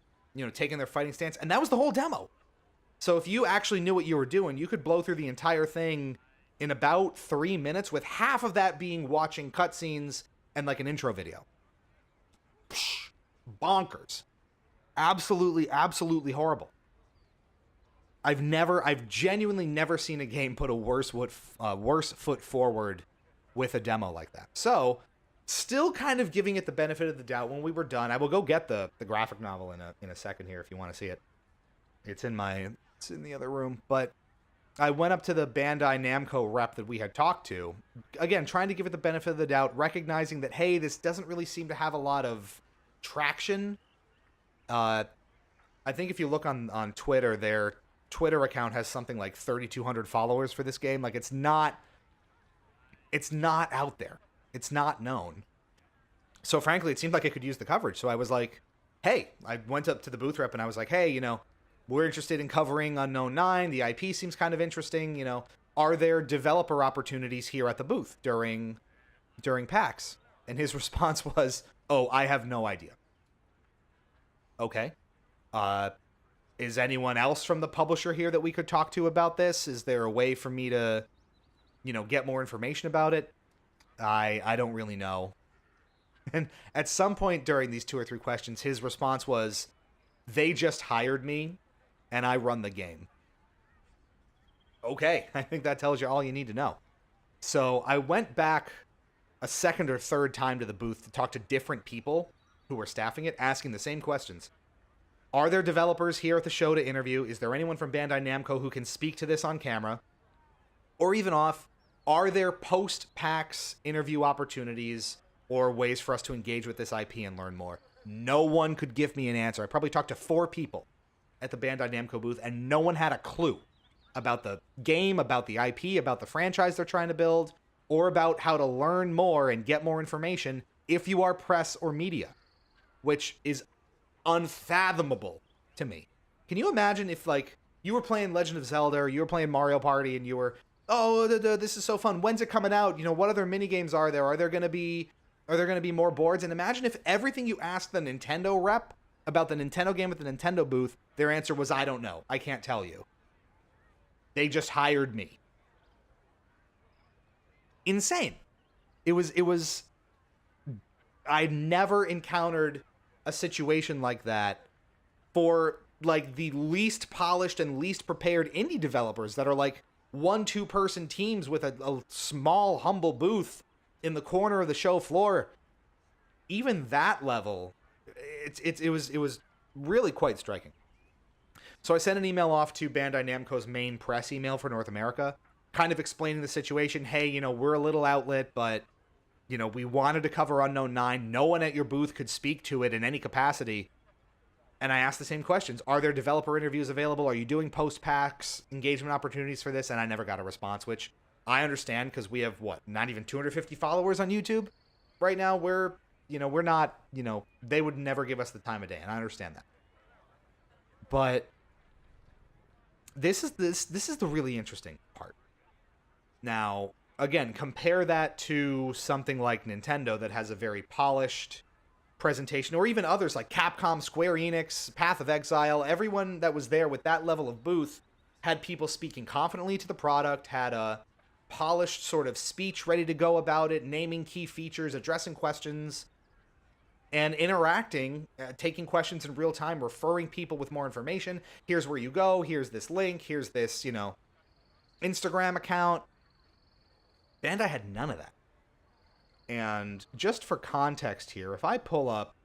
taking their fighting stance, and that was the whole demo. So if you actually knew what you were doing, you could blow through the entire thing in about 3 minutes, with half of that being watching cutscenes and like an intro video. Psh, bonkers. Absolutely, absolutely horrible. I've genuinely never seen a game put a worse foot forward with a demo like that. So, still kind of giving it the benefit of the doubt. When we were done, I will go get the graphic novel in a second here if you want to see it. It's in the other room. But I went up to the Bandai Namco rep that we had talked to, again trying to give it the benefit of the doubt, recognizing that hey, this doesn't really seem to have a lot of traction. I think if you look on Twitter, their Twitter account has something like 3,200 followers for this game. Like it's not out there. It's not known. So frankly, it seemed like it could use the coverage. So I was like, hey, I went up to the booth rep and I was like, hey, we're interested in covering Unknown 9. The IP seems kind of interesting. Are there developer opportunities here at the booth during PAX? And his response was, oh, I have no idea. Okay. Is anyone else from the publisher here that we could talk to about this? Is there a way for me to, get more information about it? I don't really know. And at some point during these 2 or 3 questions, his response was, they just hired me and I run the game. Okay, I think that tells you all you need to know. So I went back a second or third time to the booth to talk to different people who were staffing it, asking the same questions. Are there developers here at the show to interview? Is there anyone from Bandai Namco who can speak to this on camera? Or even off, are there post-PAX interview opportunities or ways for us to engage with this IP and learn more? No one could give me an answer. I probably talked to 4 people at the Bandai Namco booth, and no one had a clue about the game, about the IP, about the franchise they're trying to build, or about how to learn more and get more information if you are press or media, which is unfathomable to me. Can you imagine if, like, you were playing Legend of Zelda or you were playing Mario Party and you were, oh, this is so fun. When's it coming out? What other mini games are there? Are there going to be more boards? And imagine if everything you asked the Nintendo rep about the Nintendo game at the Nintendo booth, their answer was, I don't know. I can't tell you. They just hired me. Insane. It was I never encountered a situation like that for like the least polished and least prepared indie developers that are like 1-2 person teams with a small humble booth in the corner of the show floor. Even that level, it was really quite striking. So I sent an email off to Bandai Namco's main press email for North America, kind of explaining the situation. Hey, you know, we're a little outlet, but you know, we wanted to cover Unknown 9. No one at your booth could speak to it in any capacity. And I asked the same questions. Are there developer interviews available? Are you doing post-PAX engagement opportunities for this? And I never got a response, which I understand because we have, what, not even 250 followers on YouTube right now. We're not, they would never give us the time of day, and I understand that. But this is the really interesting part. Now, again, compare that to something like Nintendo that has a very polished presentation, or even others like Capcom, Square Enix, Path of Exile. Everyone that was there with that level of booth had people speaking confidently to the product, had a polished sort of speech ready to go about it, naming key features, addressing questions, and interacting, taking questions in real time, referring people with more information. Here's where you go, here's this link, here's this, Instagram account. Bandai had none of that. And just for context here, if I pull up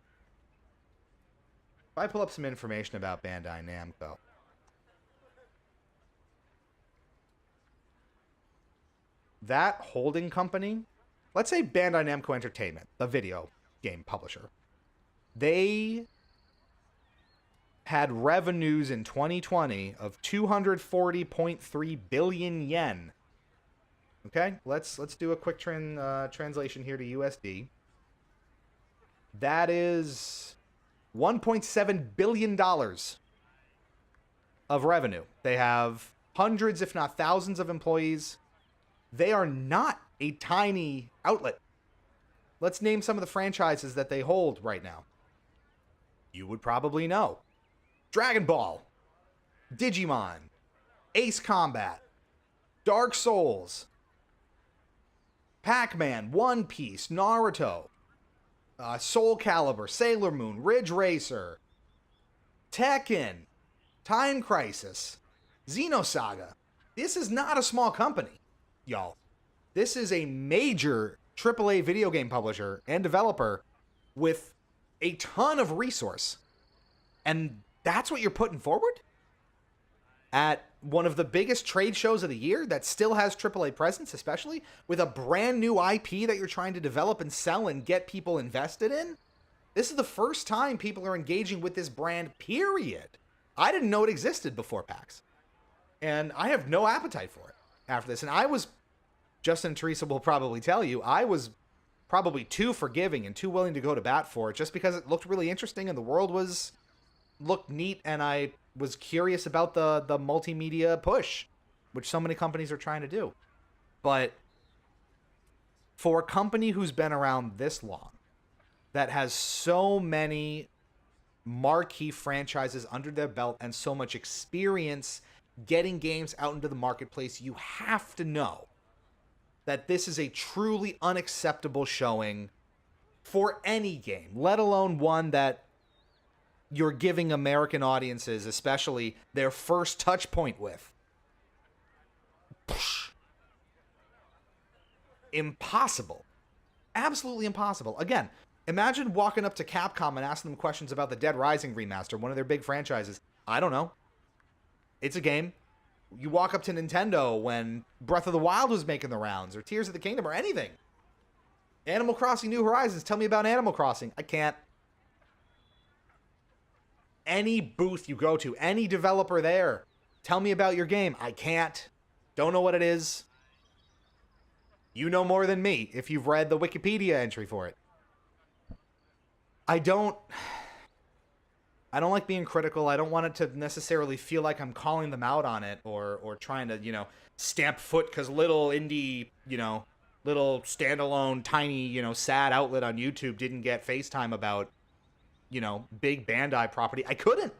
some information about Bandai Namco, that holding company, let's say Bandai Namco Entertainment, the video game publisher, they had revenues in 2020 of 240.3 billion yen. Okay, let's do a quick translation here to USD. That is $1.7 billion of revenue. They have hundreds, if not thousands, of employees. They are not a tiny outlet. Let's name some of the franchises that they hold right now. You would probably know. Dragon Ball, Digimon, Ace Combat, Dark Souls, Pac-Man, One Piece, Naruto, Soul Calibur, Sailor Moon, Ridge Racer, Tekken, Time Crisis, Xenosaga. This is not a small company, y'all. This is a major AAA video game publisher and developer with a ton of resource. And that's what you're putting forward? At one of the biggest trade shows of the year that still has AAA presence, especially with a brand new IP that you're trying to develop and sell and get people invested in? This is the first time people are engaging with this brand, period. I didn't know it existed before PAX. And I have no appetite for it after this. And I was, Justin and Teresa will probably tell you, I was probably too forgiving and too willing to go to bat for it just because it looked really interesting and the world looked neat, and I was curious about the multimedia push, which so many companies are trying to do. But for a company who's been around this long, that has so many marquee franchises under their belt and so much experience getting games out into the marketplace, you have to know that this is a truly unacceptable showing for any game, let alone one that you're giving American audiences, especially, their first touch point with. Psh. Impossible. Absolutely impossible. Again, imagine walking up to Capcom and asking them questions about the Dead Rising remaster, one of their big franchises. I don't know. It's a game. You walk up to Nintendo when Breath of the Wild was making the rounds, or Tears of the Kingdom, or anything. Animal Crossing New Horizons. Tell me about Animal Crossing. I can't. Any booth you go to, any developer there, tell me about your game. I can't. Don't know what it is. You know more than me if you've read the Wikipedia entry for it. I don't like being critical. I don't want it to necessarily feel like I'm calling them out on it or trying to, stamp foot because little indie, little standalone, tiny, sad outlet on YouTube didn't get FaceTime about big Bandai property. I couldn't.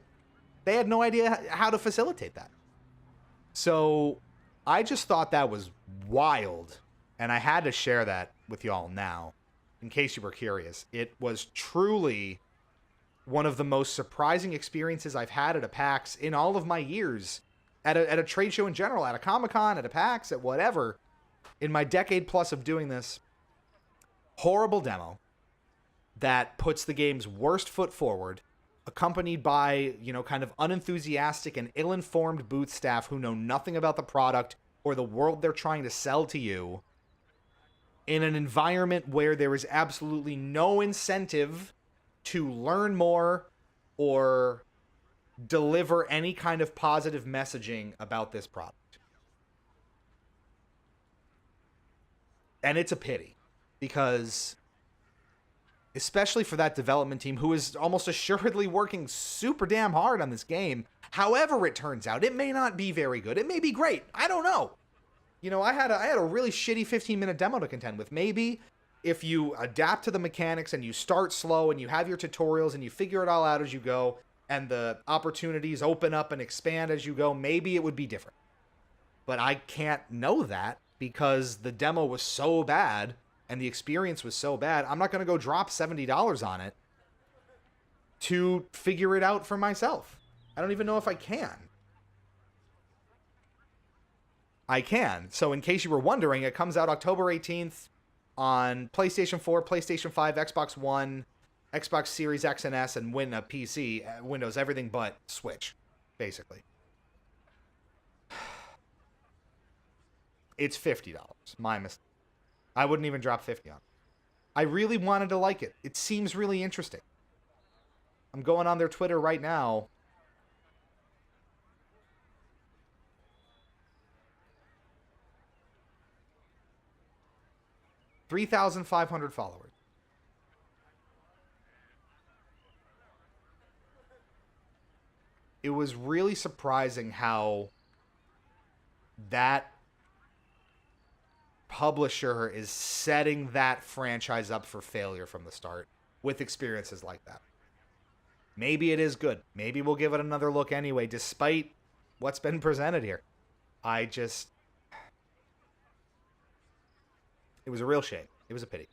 They had no idea how to facilitate that. So I just thought that was wild. And I had to share that with y'all now. in case you were curious. It was truly one of the most surprising experiences I've had at a PAX in all of my years, at a trade show in general, at a Comic-Con, at a PAX, at whatever, in my decade plus of doing this. Horrible demo that puts the game's worst foot forward, accompanied by, you know, kind of unenthusiastic and ill-informed booth staff who know nothing about the product or the world they're trying to sell to you, in an environment where there is absolutely no incentive to learn more or deliver any kind of positive messaging about this product. And it's a pity, because especially for that development team who is almost assuredly working super damn hard on this game, however it turns out, it may not be very good. It may be great. I don't know. You know, I had a really shitty 15-minute demo to contend with. Maybe if you adapt to the mechanics and you start slow and you have your tutorials and you figure it all out as you go, and the opportunities open up and expand as you go, maybe it would be different. But I can't know that because the demo was so bad and the experience was so bad. I'm not going to go drop $70 on it to figure it out for myself. I don't even know if I can. I can. So in case you were wondering, it comes out October 18th on PlayStation 4, PlayStation 5, Xbox One, Xbox Series X and S, and PC, Windows, everything but Switch, basically. It's $50. My mistake. I wouldn't even drop 50 on it. I really wanted to like it. It seems really interesting. I'm going on their Twitter right now. $3,500 followers. It was really surprising how that publisher is setting that franchise up for failure from the start with experiences like that. Maybe it is good. Maybe we'll give it another look anyway, despite what's been presented here. It was a real shame. It was a pity.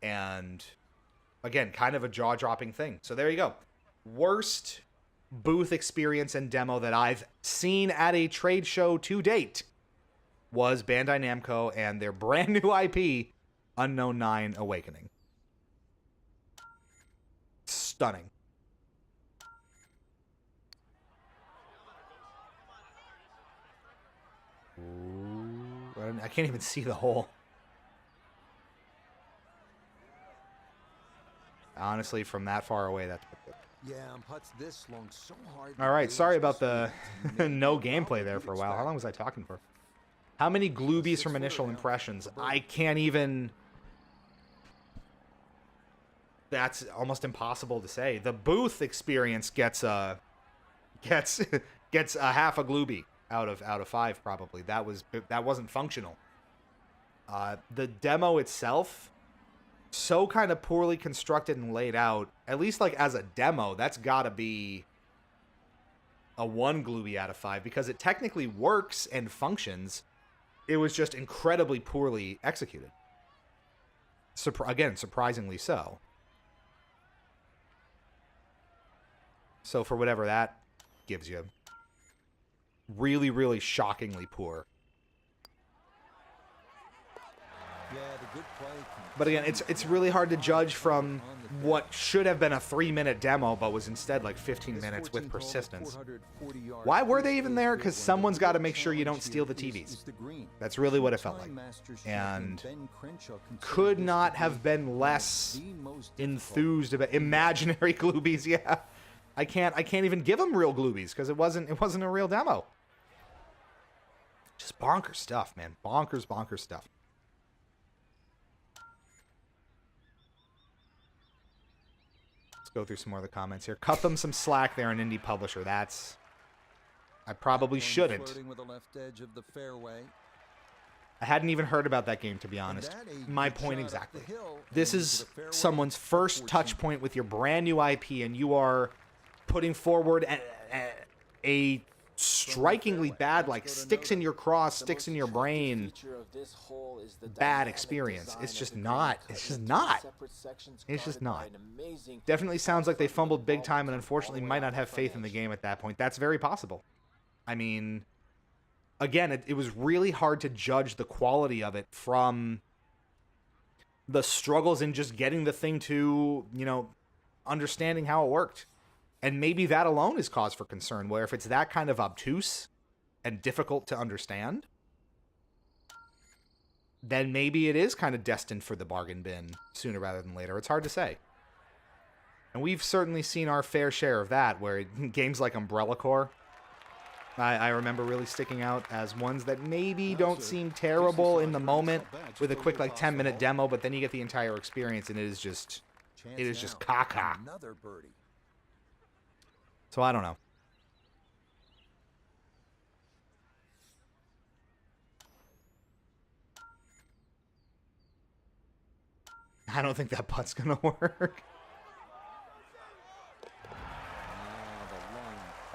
And again, kind of a jaw-dropping thing. So there you go. Worst booth experience and demo that I've seen at a trade show to date was Bandai Namco and their brand new IP, Unknown 9 Awakening. Stunning. Ooh, I can't even see the hole. Honestly, from that far away, that's pretty good. Yeah, putts this long so hard. All right, sorry about the no gameplay there for a while. How long was I talking for? How many gloobies from initial impressions? I can't even... That's almost impossible to say. The booth experience gets a half a gloobie out of 5 probably. That wasn't functional. The demo itself, so kind of poorly constructed and laid out, at least like as a demo, that's got to be a 1 gloobie out of 5 because it technically works and functions. It was just incredibly poorly executed. Again, surprisingly so. So for whatever that gives you, really, really shockingly poor. Yeah, the good play. But again, it's really hard to judge from what should have been a 3-minute demo, but was instead like 15 minutes with persistence. Why were they even there? Because someone's got to make sure you don't steal the TVs. That's really what it felt like. And could not have been less enthused about imaginary gloobies. Yeah, I can't even give them real gloobies because it wasn't a real demo. Just bonkers stuff, man. Bonkers stuff. Go through some more of the comments here. Cut them some slack. They're an indie publisher. I probably shouldn't. I hadn't even heard about that game, to be honest. My point exactly. This is someone's first touch point with your brand new IP, and you are putting forward a strikingly bad, like sticks in your cross, sticks in your brain, bad experience. It's just not. It's just not. It's just not. Definitely sounds like they fumbled big time and unfortunately might not have faith in the game at that point. That's very possible. I mean, again, it was really hard to judge the quality of it from the struggles in just getting the thing to, you know, understanding how it worked. And maybe that alone is cause for concern, where if it's that kind of obtuse and difficult to understand, then maybe it is kind of destined for the bargain bin sooner rather than later. It's hard to say. And we've certainly seen our fair share of that, where games like Umbrella Corps, I remember really sticking out as ones that maybe don't seem terrible in the moment with a quick, like, 10-minute demo, but then you get the entire experience, and it is just caca. Another birdie. So I don't know. I don't think that putt's gonna work.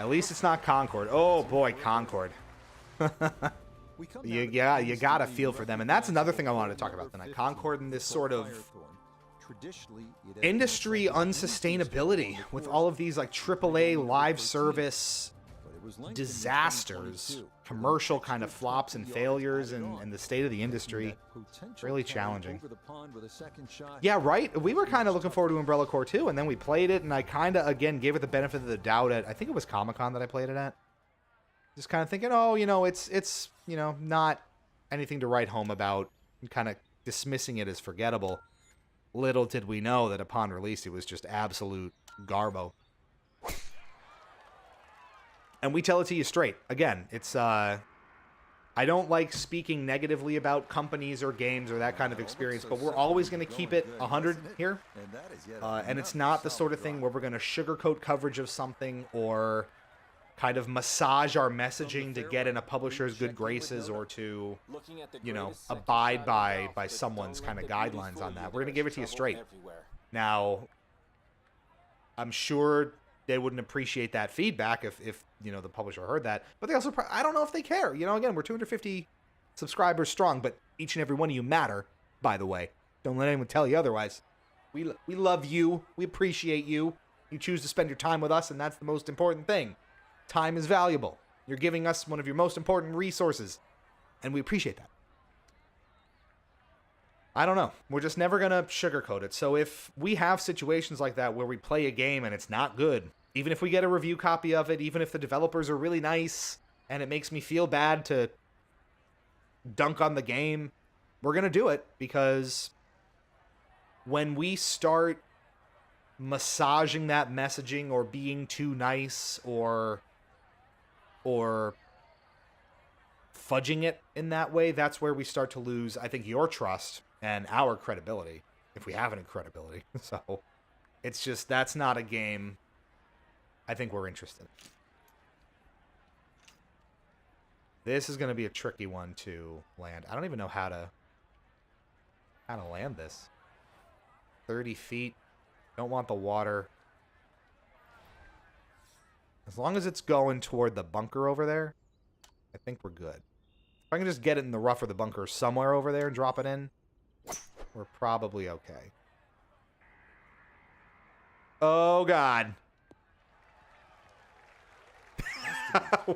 At least it's not Concord. Oh boy, Concord. you gotta feel for them, and that's another thing I wanted to talk about tonight. Concord and this sort of industry unsustainability with all of these like AAA live service disasters, commercial kind of flops and failures, and the state of the industry. Really challenging. Yeah, right? We were kind of looking forward to Umbrella Corps too, and then we played it, and I kind of, again, gave it the benefit of the doubt at, I think it was Comic-Con that I played it at. Just kind of thinking, oh, you know, it's you know, not anything to write home about, and kind of dismissing it as forgettable. Little did we know that upon release, it was just absolute garbo. And we tell it to you straight. Again, it's, I don't like speaking negatively about companies or games or that kind of experience, but we're always going to keep it 100 here. And it's not the sort of thing where we're going to sugarcoat coverage of something or kind of massage our messaging to get in a publisher's good graces or to, you know, abide by someone's kind of guidelines on that. We're going to give it to you straight. Now, I'm sure they wouldn't appreciate that feedback if you know, the publisher heard that. But they also, I don't know if they care. You know, again, we're 250 subscribers strong, but each and every one of you matter, by the way. Don't let anyone tell you otherwise. We love you. We appreciate you. You choose to spend your time with us, and that's the most important thing. Time is valuable. You're giving us one of your most important resources, and we appreciate that. I don't know. We're just never going to sugarcoat it. So if we have situations like that where we play a game and it's not good, even if we get a review copy of it, even if the developers are really nice and it makes me feel bad to dunk on the game, we're going to do it, because when we start massaging that messaging or being too nice or fudging it in that way, that's where we start to lose, I think, your trust and our credibility, if we have any credibility. So it's just, that's not a game I think we're interested in. This is going to be a tricky one to land. I don't even know how to land this. 30 feet. Don't want the water. As long as it's going toward the bunker over there, I think we're good. If I can just get it in the rough or the bunker somewhere over there and drop it in, we're probably okay. Oh, God.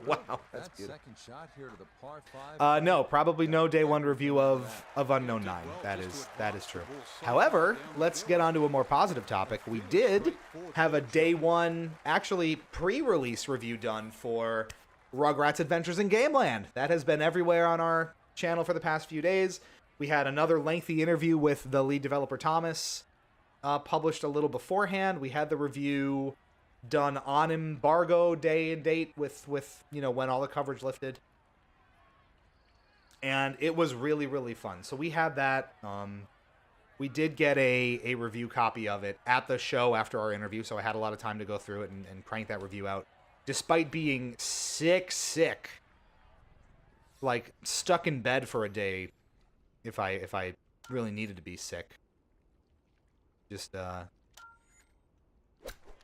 Wow, that's good. Second shot here to the par 5. No, probably no day one review of Unknown 9. That is true. However, let's get on to a more positive topic. We did have a day one, actually pre-release review done for Rugrats Adventures in Gameland. That has been everywhere on our channel for the past few days. We had another lengthy interview with the lead developer, Thomas, published a little beforehand. We had the review done on embargo day and date with you know, when all the coverage lifted. And it was really, really fun. So we had that. We did get a review copy of it at the show after our interview, so I had a lot of time to go through it and crank that review out. Despite being sick. Like, stuck in bed for a day if I really needed to be sick. Just,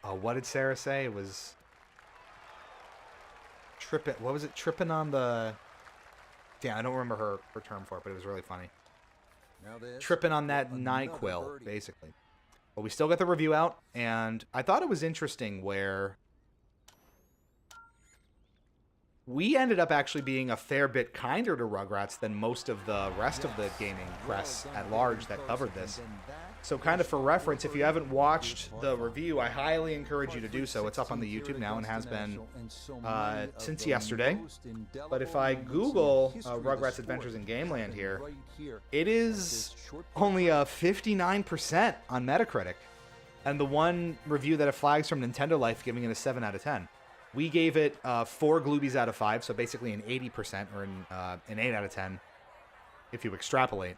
what did Sarah say? It was tripping. What was it? Tripping on the. Yeah, I don't remember her term for it, but it was really funny. Now this, Tripping on that another NyQuil, birdie. basically. But we still got the review out, and I thought it was interesting where we ended up actually being a fair bit kinder to Rugrats than most of the rest of the gaming press at large that covered this. So kind of for reference, if you haven't watched the review, I highly encourage you to do so. It's up on the YouTube now and has been since yesterday. But if I Google Rugrats Adventures in Gameland here, it is only a 59% on Metacritic. And the one review that it flags from Nintendo Life giving it a 7 out of 10. We gave it 4 Gloobies out of 5, so basically an 80% or an 8 out of 10 if you extrapolate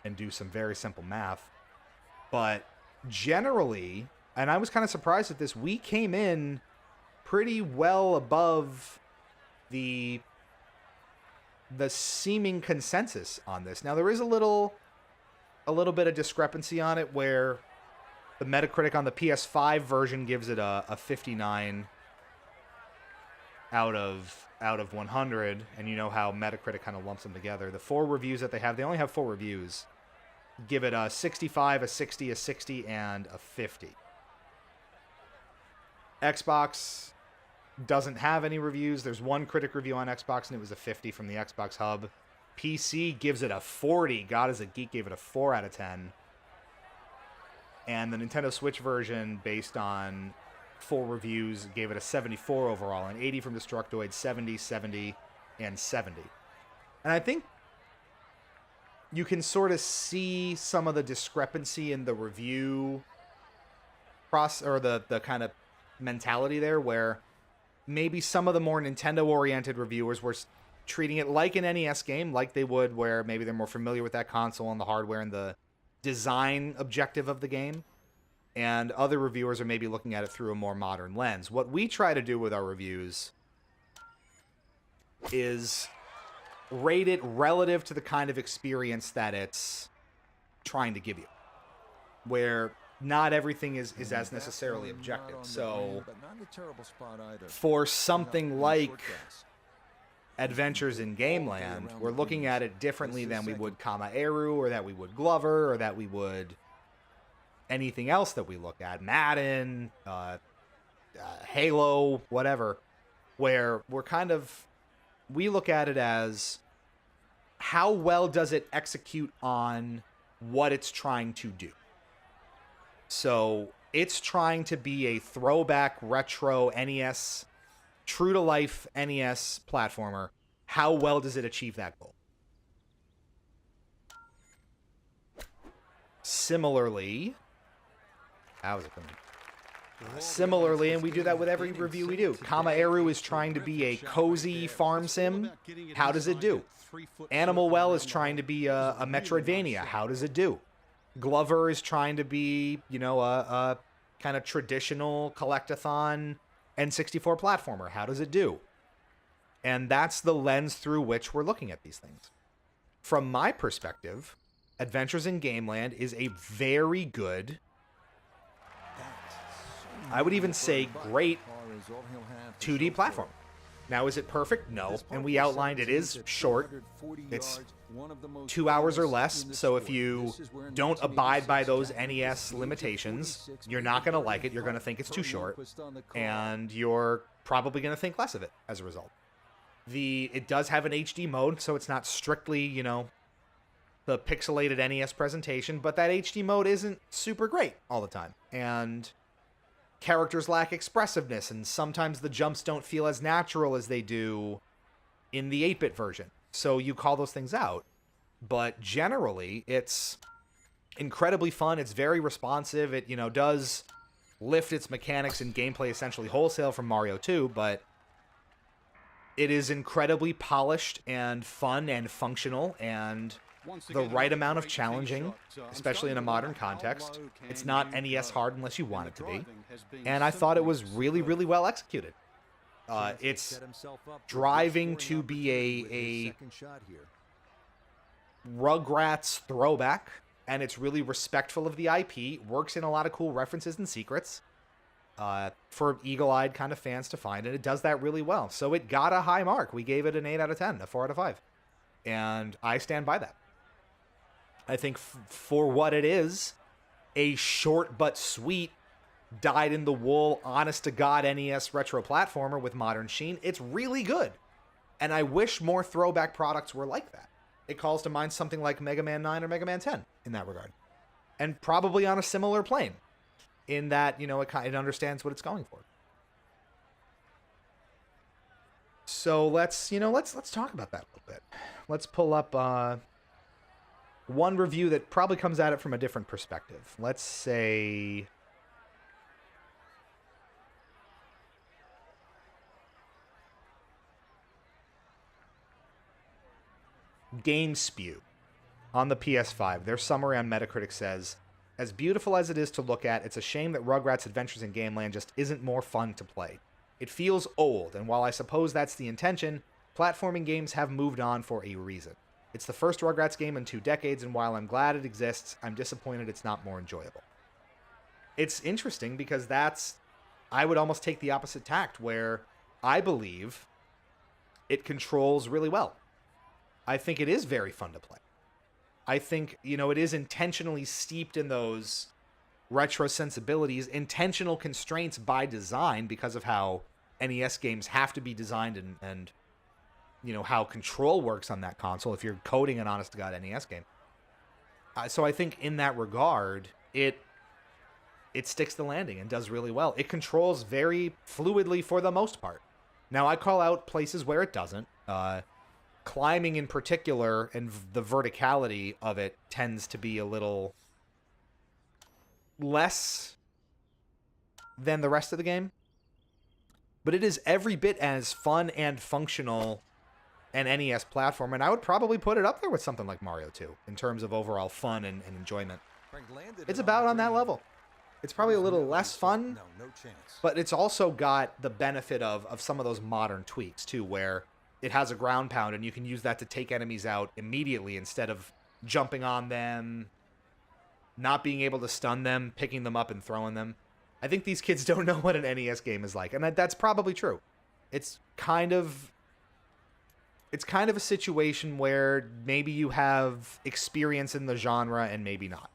and do some very simple math. But generally, and I was kind of surprised at this, we came in pretty well above the seeming consensus on this. Now, there is a little bit of discrepancy on it where the Metacritic on the PS5 version gives it a 59 out of 100, and you know how Metacritic kind of lumps them together. The 4 reviews that they only have 4 reviews, give it a 65, a 60, a 60, and a 50. Xbox doesn't have any reviews. There's one critic review on Xbox, and it was a 50 from the Xbox Hub. PC gives it a 40. God is a Geek gave it a 4 out of 10. And the Nintendo Switch version, based on 4 reviews, gave it a 74 overall, an 80 from Destructoid, 70, 70, and 70. And I think you can sort of see some of the discrepancy in the review process, or the kind of mentality there, where maybe some of the more Nintendo-oriented reviewers were treating it like an NES game, like they would where maybe they're more familiar with that console and the hardware and the design objective of the game. And other reviewers are maybe looking at it through a more modern lens. What we try to do with our reviews is rate it relative to the kind of experience that it's trying to give you, where not everything is as necessarily objective. So for something like Adventures in Gameland, we're looking at it differently than we would Kama Eru, or that we would Glover, or that we would anything else that we look at, Madden, Halo, whatever, where we look at it as how well does it execute on what it's trying to do. So it's trying to be a throwback retro NES, true to life NES platformer. How well does it achieve that goal? Similarly, and we do that with every review we do. Kama Eru is trying to be a cozy farm sim. How does it do? Animal Well is trying to be a Metroidvania. How does it do? Glover is trying to be, a kind of traditional collectathon N64 platformer. How does it do? And that's the lens through which we're looking at these things. From my perspective, Adventures in Gameland is a very good, I would even say great 2D platform. Now, is it perfect? No. And we outlined it is short. It's 2 hours or less. So if you don't abide by those NES limitations, you're not going to like it. You're going to think it's too short. And you're probably going to think less of it as a result. It does have an HD mode, so it's not strictly, the pixelated NES presentation. But that HD mode isn't super great all the time. And characters lack expressiveness, and sometimes the jumps don't feel as natural as they do in the 8-bit version. So you call those things out. But generally, it's incredibly fun. It's very responsive. It, does lift its mechanics and gameplay essentially wholesale from Mario 2, but it is incredibly polished and fun and functional and the right amount of challenging, especially in a modern context. It's not NES hard unless you want it to be. And I thought it was really, really well executed. It's driving to be a Rugrats throwback, and it's really respectful of the IP, works in a lot of cool references and secrets. for eagle-eyed kind of fans to find, and it does that really well. So it got a high mark. We gave it an 8 out of 10, a 4 out of 5. And I stand by that. I think for what it is, a short but sweet, dyed-in-the-wool, honest-to-God NES retro platformer with modern sheen, it's really good. And I wish more throwback products were like that. It calls to mind something like Mega Man 9 or Mega Man 10 in that regard. And probably on a similar plane, in that, you know, it understands what it's going for. So let's talk about that a little bit. Let's pull up one review that probably comes at it from a different perspective. Let's say GameSpew on the PS5. Their summary on Metacritic says, as beautiful as it is to look at, it's a shame that Rugrats Adventures in Game Land just isn't more fun to play. It feels old, and while I suppose that's the intention, platforming games have moved on for a reason. It's the first Rugrats game in 2 decades, and while I'm glad it exists, I'm disappointed it's not more enjoyable. It's interesting because I would almost take the opposite tact, where I believe it controls really well. I think it is very fun to play. I think, you know, it is intentionally steeped in those retro sensibilities, intentional constraints by design because of how NES games have to be designed and you know, how control works on that console if you're coding an honest-to-God NES game. So I think in that regard, it sticks the landing and does really well. It controls very fluidly for the most part. Now, I call out places where it doesn't. Climbing in particular and the verticality of it tends to be a little less than the rest of the game. But it is every bit as fun and functional an NES platform, and I would probably put it up there with something like Mario 2 in terms of overall fun and enjoyment. It's about on that level. It's probably a little less fun, but it's also got the benefit of some of those modern tweaks too, where it has a ground pound and you can use that to take enemies out immediately instead of jumping on them, not being able to stun them, picking them up and throwing them. I think these kids don't know what an NES game is like, and that's probably true. It's kind of a situation where maybe you have experience in the genre and maybe not.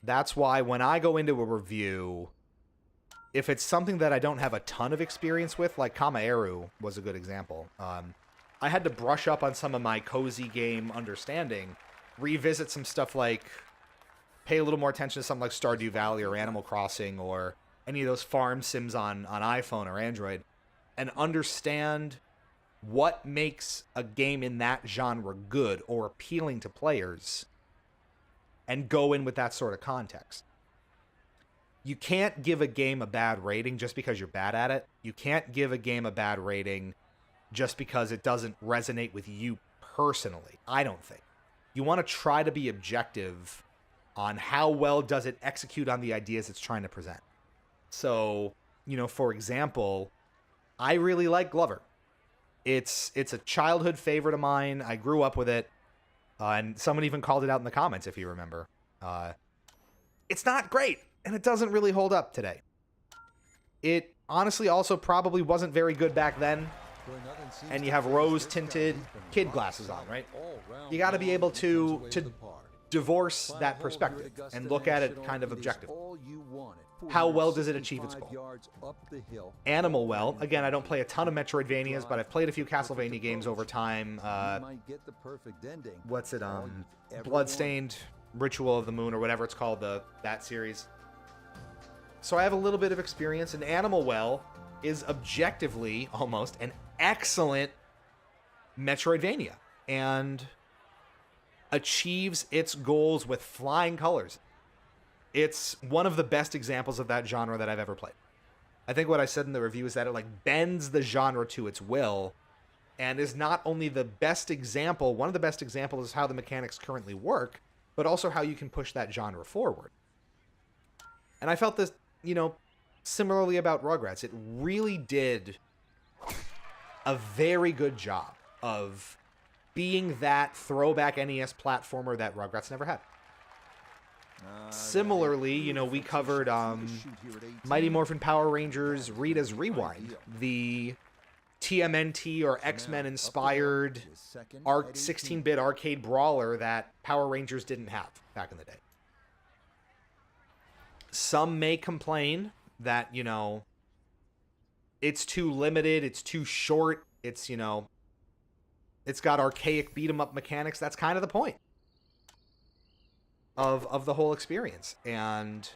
That's why when I go into a review, if it's something that I don't have a ton of experience with, like Kamaeru was a good example, I had to brush up on some of my cozy game understanding, revisit some stuff like, pay a little more attention to something like Stardew Valley or Animal Crossing or any of those farm sims on iPhone or Android, and understand what makes a game in that genre good or appealing to players, and go in with that sort of context. You can't give a game a bad rating just because you're bad at it. You can't give a game a bad rating just because it doesn't resonate with you personally, I don't think. You want to try to be objective on how well does it execute on the ideas it's trying to present. So, you know, for example, I really like Glover. It's a childhood favorite of mine. I grew up with it. And someone even called it out in the comments, if you remember. It's not great, and it doesn't really hold up today. It honestly also probably wasn't very good back then. And you have rose-tinted kid glasses on, right? You got to be able to divorce that perspective and look at it kind of objectively. How well does it achieve its goal? Animal well. Again, I don't play a ton of Metroidvanias, but I've played a few Castlevania games over time. What's it? Bloodstained, Ritual of the Moon, or whatever it's called, that series. So I have a little bit of experience, and Animal Well is objectively almost an excellent Metroidvania, and achieves its goals with flying colors. It's one of the best examples of that genre that I've ever played. I think what I said in the review is that it like bends the genre to its will, and is not only the best example, one of the best examples is how the mechanics currently work, but also how you can push that genre forward. And I felt this, you know, similarly about Rugrats. It really did a very good job of being that throwback NES platformer that Rugrats never had. Similarly, you know, we covered Mighty Morphin Power Rangers Rita's Rewind, the TMNT or X-Men inspired 16-bit arcade brawler that Power Rangers didn't have back in the day. Some may complain that, you know, it's too limited, it's too short, it's, you know, it's got archaic beat-em-up mechanics. That's kind of the point of the whole experience. And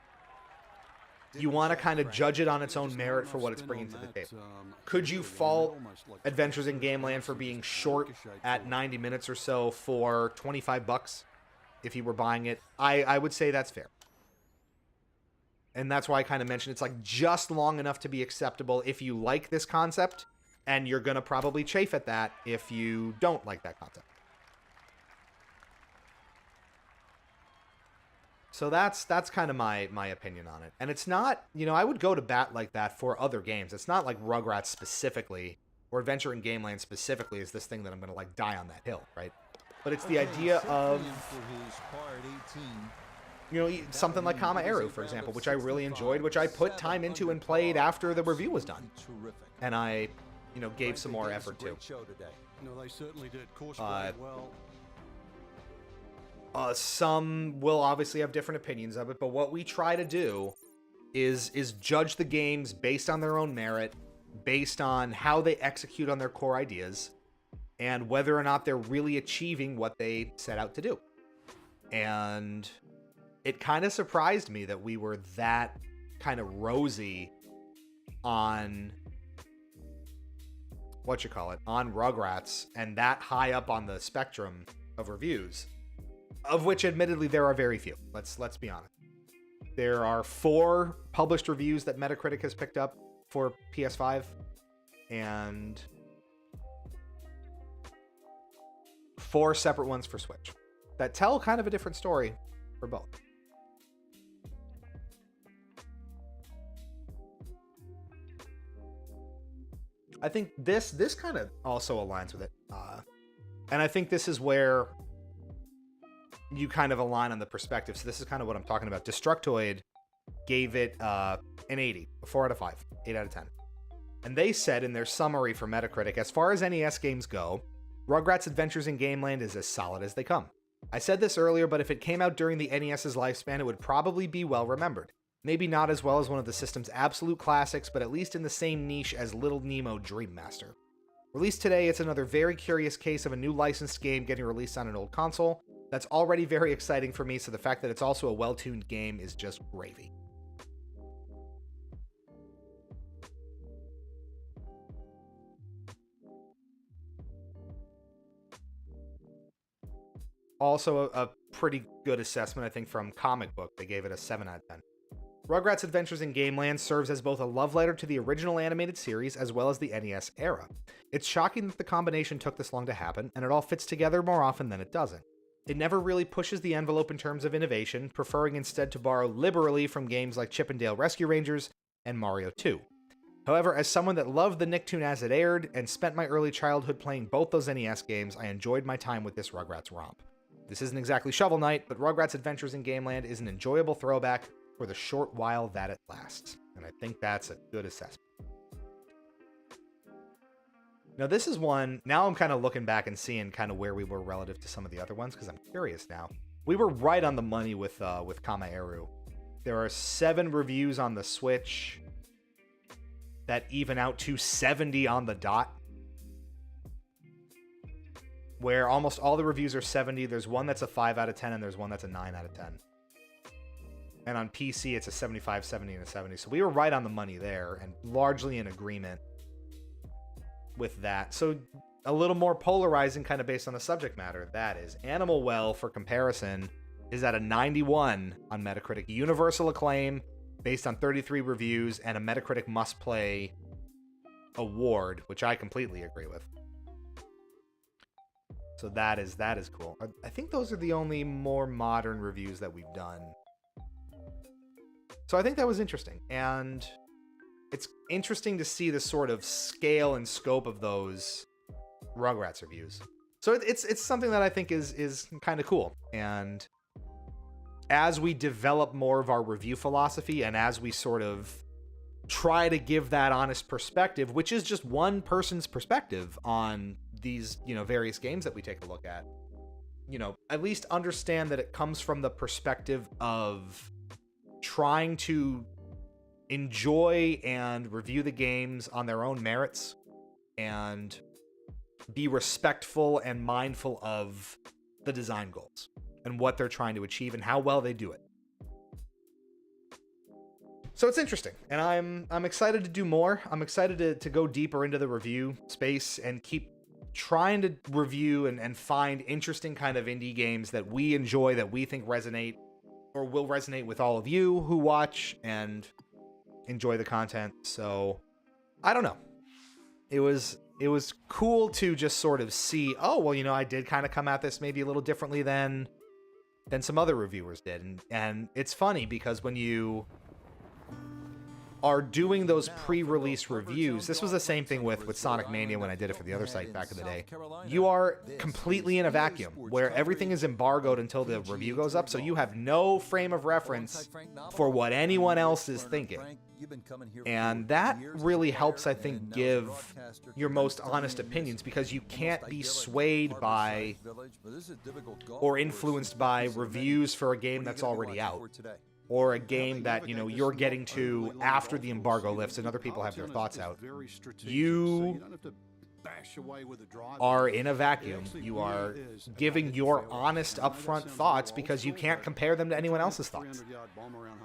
you want to kind of judge it on its own merit for what it's bringing to the table. Could you fault Adventures in Gameland for being short at 90 minutes or so for $25 if you were buying it? I would say that's fair. And that's why I kind of mentioned it's like just long enough to be acceptable if you like this concept, and you're going to probably chafe at that if you don't like that concept. So that's kind of my opinion on it. And it's not, you know, I would go to bat like that for other games. It's not like Rugrats specifically or Adventure in Gameland specifically is this thing that I'm going to like die on that hill, right? But it's the idea of, you know, something like Kama Eru, for example, which I really enjoyed, which I put time into and played after the review was done. And I, you know, gave some more effort to. No, they certainly did. Course well. Some will obviously have different opinions of it, but what we try to do is judge the games based on their own merit, based on how they execute on their core ideas, and whether or not they're really achieving what they set out to do. And it kind of surprised me that we were that kind of rosy on on Rugrats, and that high up on the spectrum of reviews, of which admittedly there are very few. Let's be honest. There are 4 published reviews that Metacritic has picked up for PS5, and 4 separate ones for Switch that tell kind of a different story for both. I think this kind of also aligns with it. And I think this is where you kind of align on the perspective. So this is kind of what I'm talking about. Destructoid gave it an 80, a 4 out of 5, 8 out of 10. And they said in their summary for Metacritic, as far as NES games go, Rugrats Adventures in Gameland is as solid as they come. I said this earlier, but if it came out during the NES's lifespan, it would probably be well remembered. Maybe not as well as one of the system's absolute classics, but at least in the same niche as Little Nemo Dream Master. Released today, it's another very curious case of a new licensed game getting released on an old console. That's already very exciting for me, so the fact that it's also a well-tuned game is just gravy. Also a pretty good assessment, I think, from Comic Book. They gave it a 7 out of 10. Rugrats Adventures in Gameland serves as both a love letter to the original animated series as well as the NES era. It's shocking that the combination took this long to happen, and it all fits together more often than it doesn't. It never really pushes the envelope in terms of innovation, preferring instead to borrow liberally from games like Chip 'n Dale Rescue Rangers and Mario 2. However, as someone that loved the Nicktoon as it aired and spent my early childhood playing both those NES games, I enjoyed my time with this Rugrats romp. This isn't exactly Shovel Knight, but Rugrats Adventures in Gameland is an enjoyable throwback for the short while that it lasts. And I think that's a good assessment. Now this is one, now I'm kind of looking back and seeing kind of where we were relative to some of the other ones, because I'm curious now. We were right on the money with Kama Eru. There are 7 reviews on the Switch that even out to 70 on the dot, where almost all the reviews are 70. There's one that's a 5 out of 10, and there's one that's a 9 out of 10. And on PC, it's a 75, 70, and a 70. So we were right on the money there, and largely in agreement with that. So a little more polarizing kind of based on the subject matter. That is, Animal Well, for comparison, is at a 91 on Metacritic. Universal acclaim based on 33 reviews and a Metacritic Must Play award, which I completely agree with. So that is cool. I think those are the only more modern reviews that we've done. So I think that was interesting. And it's interesting to see the sort of scale and scope of those Rugrats reviews. So it's something that I think is kind of cool. And as we develop more of our review philosophy and as we sort of try to give that honest perspective, which is just one person's perspective on these, various games that we take a look at, at least understand that it comes from the perspective of trying to enjoy and review the games on their own merits and be respectful and mindful of the design goals and what they're trying to achieve and how well they do it. So it's interesting, and I'm excited to do more. I'm excited to go deeper into the review space and keep trying to review and find interesting kind of indie games that we enjoy, that we think resonate or will resonate with all of you who watch and enjoy the content. So I don't know. It was cool to just sort of see, oh, well, I did kind of come at this maybe a little differently than some other reviewers did. And it's funny because when you are doing those pre-release reviews, this was the same thing with Sonic Mania when I did it for the other site back in the day. You are completely in a vacuum where everything is embargoed until the review goes up, so you have no frame of reference for what anyone else is thinking. And that really helps, I think, give your most honest opinions, because you can't be swayed by or influenced by reviews for a game that's already out, or a game that, you're getting to after the embargo lifts and other people have their thoughts out. You are in a vacuum. You are giving your honest, upfront thoughts because you can't compare them to anyone else's thoughts.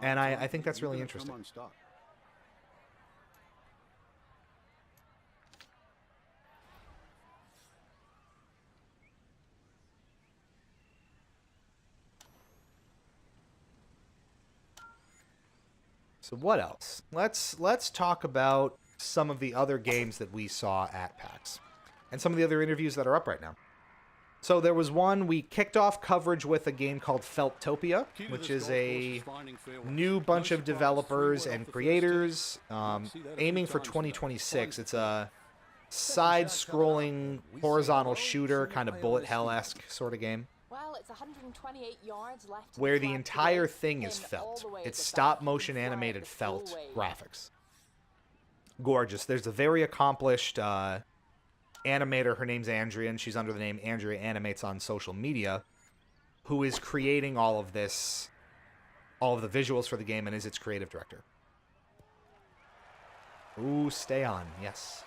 And I think that's really interesting. So what else? Let's talk about some of the other games that we saw at PAX and some of the other interviews that are up right now. So there was one, we kicked off coverage with a game called Feltopia, which is a new bunch of developers and creators aiming for 2026. It's a side-scrolling horizontal shooter, kind of bullet hell-esque sort of game. Well, it's 128 yards left Where the entire thing is felt. It's stop-motion animated felt graphics. Gorgeous. There's a very accomplished animator. Her name's Andrea, and she's under the name Andrea Animates on social media, who is creating all of this, all of the visuals for the game, and is its creative director. Ooh, stay on. Yes.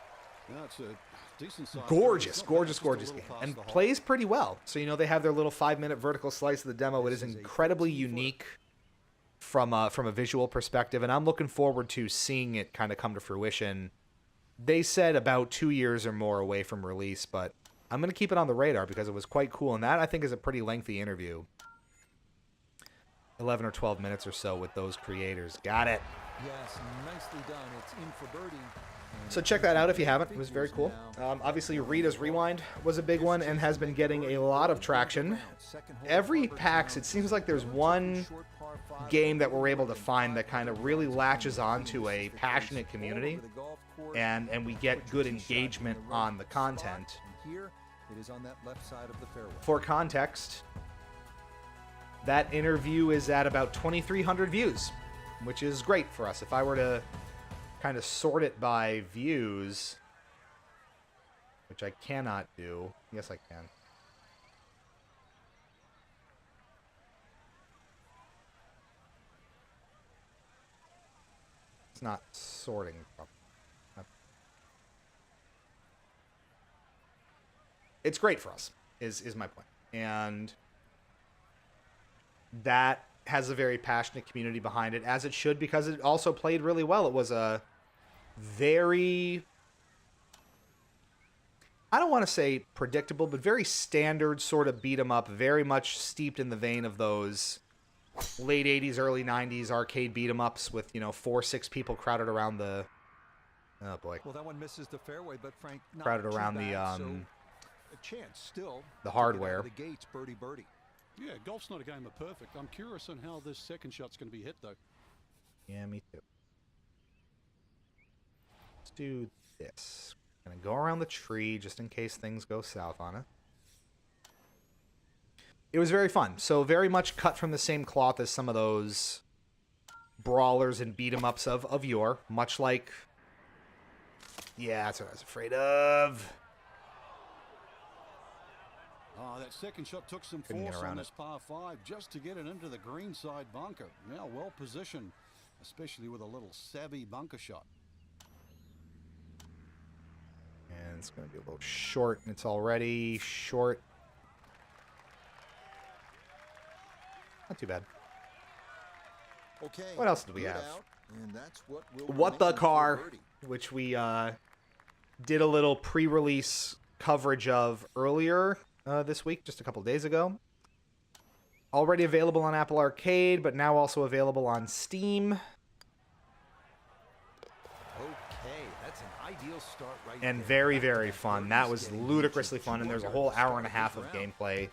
Gorgeous game, and plays pretty well. So they have their little 5-minute vertical slice of the demo. It is incredibly unique from a visual perspective, and I'm looking forward to seeing it kind of come to fruition. They said about 2 years or more away from release, but I'm going to keep it on the radar because it was quite cool, and that I think is a pretty lengthy interview. 11 or 12 minutes or so with those creators. Got it. Yes, nicely done. It's in for birdie. So check that out if you haven't. It was very cool. Obviously, Rita's Rewind was a big one and has been getting a lot of traction. Every PAX, it seems like there's one game that we're able to find that kind of really latches onto a passionate community, and we get good engagement on the content. For context, that interview is at about 2,300 views, which is great for us. If I were to kind of sort it by views, which I cannot do. Yes, I can. It's not sorting properly. It's great for us, is my point. And that has a very passionate community behind it, as it should, because it also played really well. It was a very, I don't want to say predictable, but very standard sort of beat 'em up, very much steeped in the vein of those late 80s, early 90s arcade beat 'em ups with, 4 or 6 people crowded around the, oh boy. Well, that one misses the fairway, but Frank, crowded around the a chance still the hardware. The gates, birdie. Yeah, golf's not a game of perfect. I'm curious on how this second shot's going to be hit, though. Yeah, me too. Let's do this. I'm going to go around the tree just in case things go south on it. it was very fun. So very much cut from the same cloth as some of those brawlers and beat 'em ups of yore. Much like, yeah, that's what I was afraid of. Oh, that second shot took some Couldn't get force around on it. this par 5 just to get it into the greenside bunker. Now well positioned, especially with a little savvy bunker shot. And it's going to be a little short, and it's already short. Not too bad. Okay. What else did we good have? out, and that's what What the car, which we did a little pre-release coverage of earlier this week, just a couple days ago. Already available on Apple Arcade, but now also available on Steam. Okay, that's an ideal start right And there. very, very fun. That was ludicrously fun, and there's a whole hour and a half of gameplay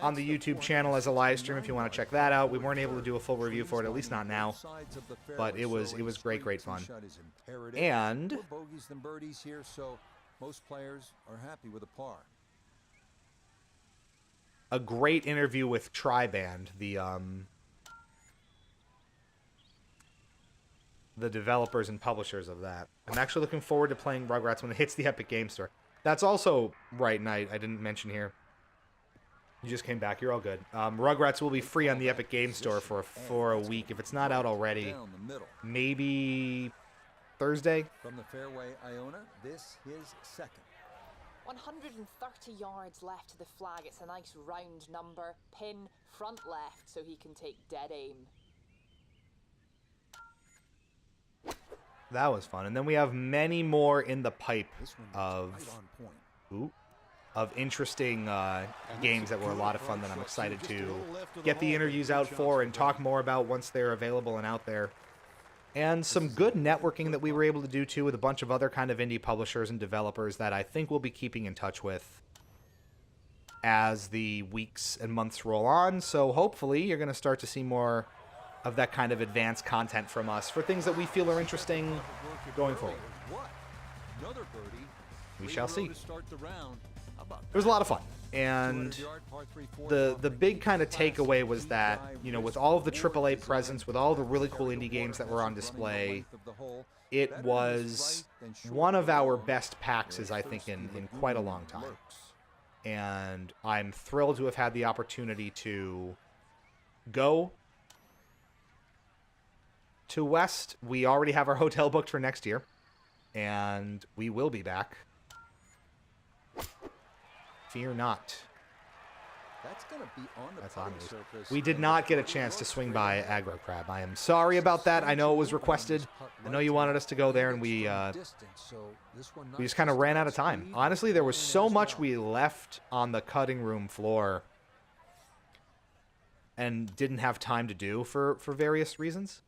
on the YouTube channel as a live stream if you want to check that out. We weren't able to do a full review for it, at least not now, but it was great fun. And more bogeys than birdies here, so most players are happy with a par. a great interview with Triband, the developers and publishers of that. I'm actually looking forward to playing Rugrats when it hits the Epic Game Store. That's also right, and I didn't mention here. You just came back. You're all good. Rugrats will be free on the Epic Game Store for a week. If it's not out already, Down the middle. maybe Thursday. From the fairway, Iona, this is second. 130 yards left to the flag. It's a nice round number. Pin front left so he can take dead aim. That was fun. And then we have many more in the pipe This one was of right on point. interesting games that were a lot of fun that I'm excited to get the interviews out for and talk more about once they're available and out there. And some good networking that we were able to do, too, with a bunch of other kind of indie publishers and developers that I think we'll be keeping in touch with as the weeks and months roll on. So hopefully you're going to start to see more of that kind of advanced content from us for things that we feel are interesting going forward. What? Another birdie. We shall see. To start the round. How about It was a lot of fun. And 200-yard par 3/4 the offering big kind of class, takeaway was deep that, drive, you know, with wrist, all of the forward AAA design, presence, with all the really cool carry indie the games that water were on vessels running the display, length of the hole. it Better was is right than short one of for our long. best PAXs, I think, in quite a long time. Lurks. And I'm thrilled to have had the opportunity to go to West. We already have our hotel booked for next year, and we will be back. Fear not. That's going to be on the That's putting obvious. surface. We did and not the get a birdie chance to looks swing great. by Aggro Crab. I am sorry about that. I know it was requested. I know you wanted us to go there, and we just kind of ran out of time. Honestly, there was so much we left on the cutting room floor and didn't have time to do for various reasons.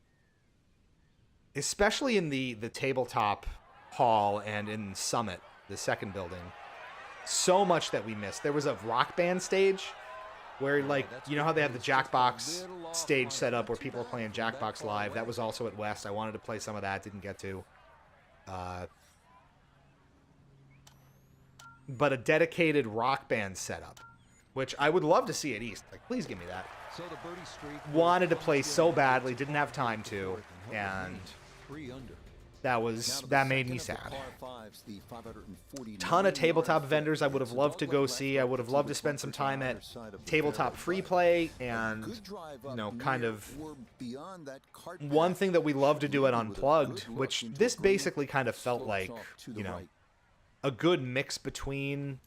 Especially in the tabletop hall and in Summit, the second building. So much that we missed. There was a rock band stage where, like, you know how they have the Jackbox stage set up where people are playing Jackbox Live? That was also at West. I wanted to play some of that, didn't get to. But a dedicated rock band setup, which I would love to see at East. Like, please give me that. So the birdie streak Wanted to play so badly, didn't have time to, and 3 under. that made me sad. Ton of tabletop vendors I would have loved to go see. I would have loved to spend some time at Tabletop Free Play, and, you know, kind of one thing that we love to do at Unplugged, which this basically kind of felt like, you know, a good mix between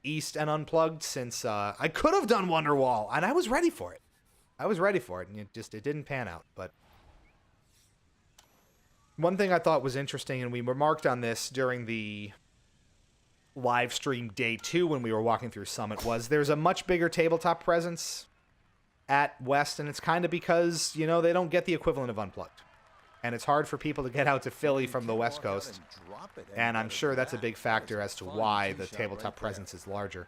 East and Unplugged, since I could have done Wonderwall, and I was ready for it. And it didn't pan out, but one thing I thought was interesting, and we remarked on this during the live stream day 2 when we were walking through Summit, was there's a much bigger tabletop presence at West, and it's kind of because, you know, they don't get the equivalent of Unplugged. And it's hard for people to get out to Philly from the West Coast, and I'm sure that's a big factor as to why the tabletop presence is larger.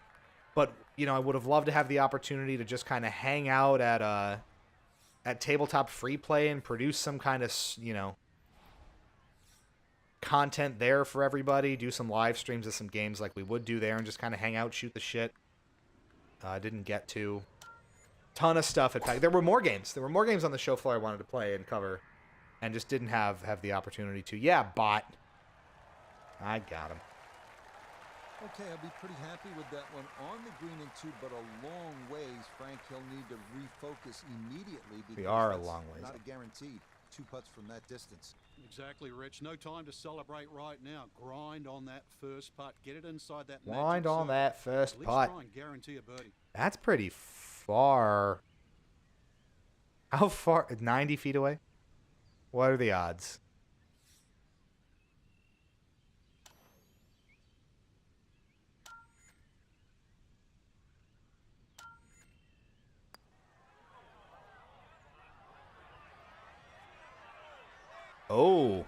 But, you know, I would have loved to have the opportunity to just kind of hang out at Tabletop Free Play and produce some kind of, you know, content there for everybody, do some live streams of some games like we would do there, and just kind of hang out, shoot the shit. Didn't get to. Ton of stuff at PAX. There were more games. There were more games on the show floor I wanted to play and cover, and just didn't have the opportunity to. Yeah, bot. I got him. Okay, I'll be pretty happy with that one on the green and 2, but a long ways. Frank, he'll need to refocus immediately. We are a that's long ways. Not a guaranteed 2 putts from that distance. Exactly, Rich. No time to celebrate right now. Grind on that first putt. Get it inside that. Grind on that first At least putt. try and guarantee a birdie. That's pretty far. How far? 90 feet away? What are the odds? Oh,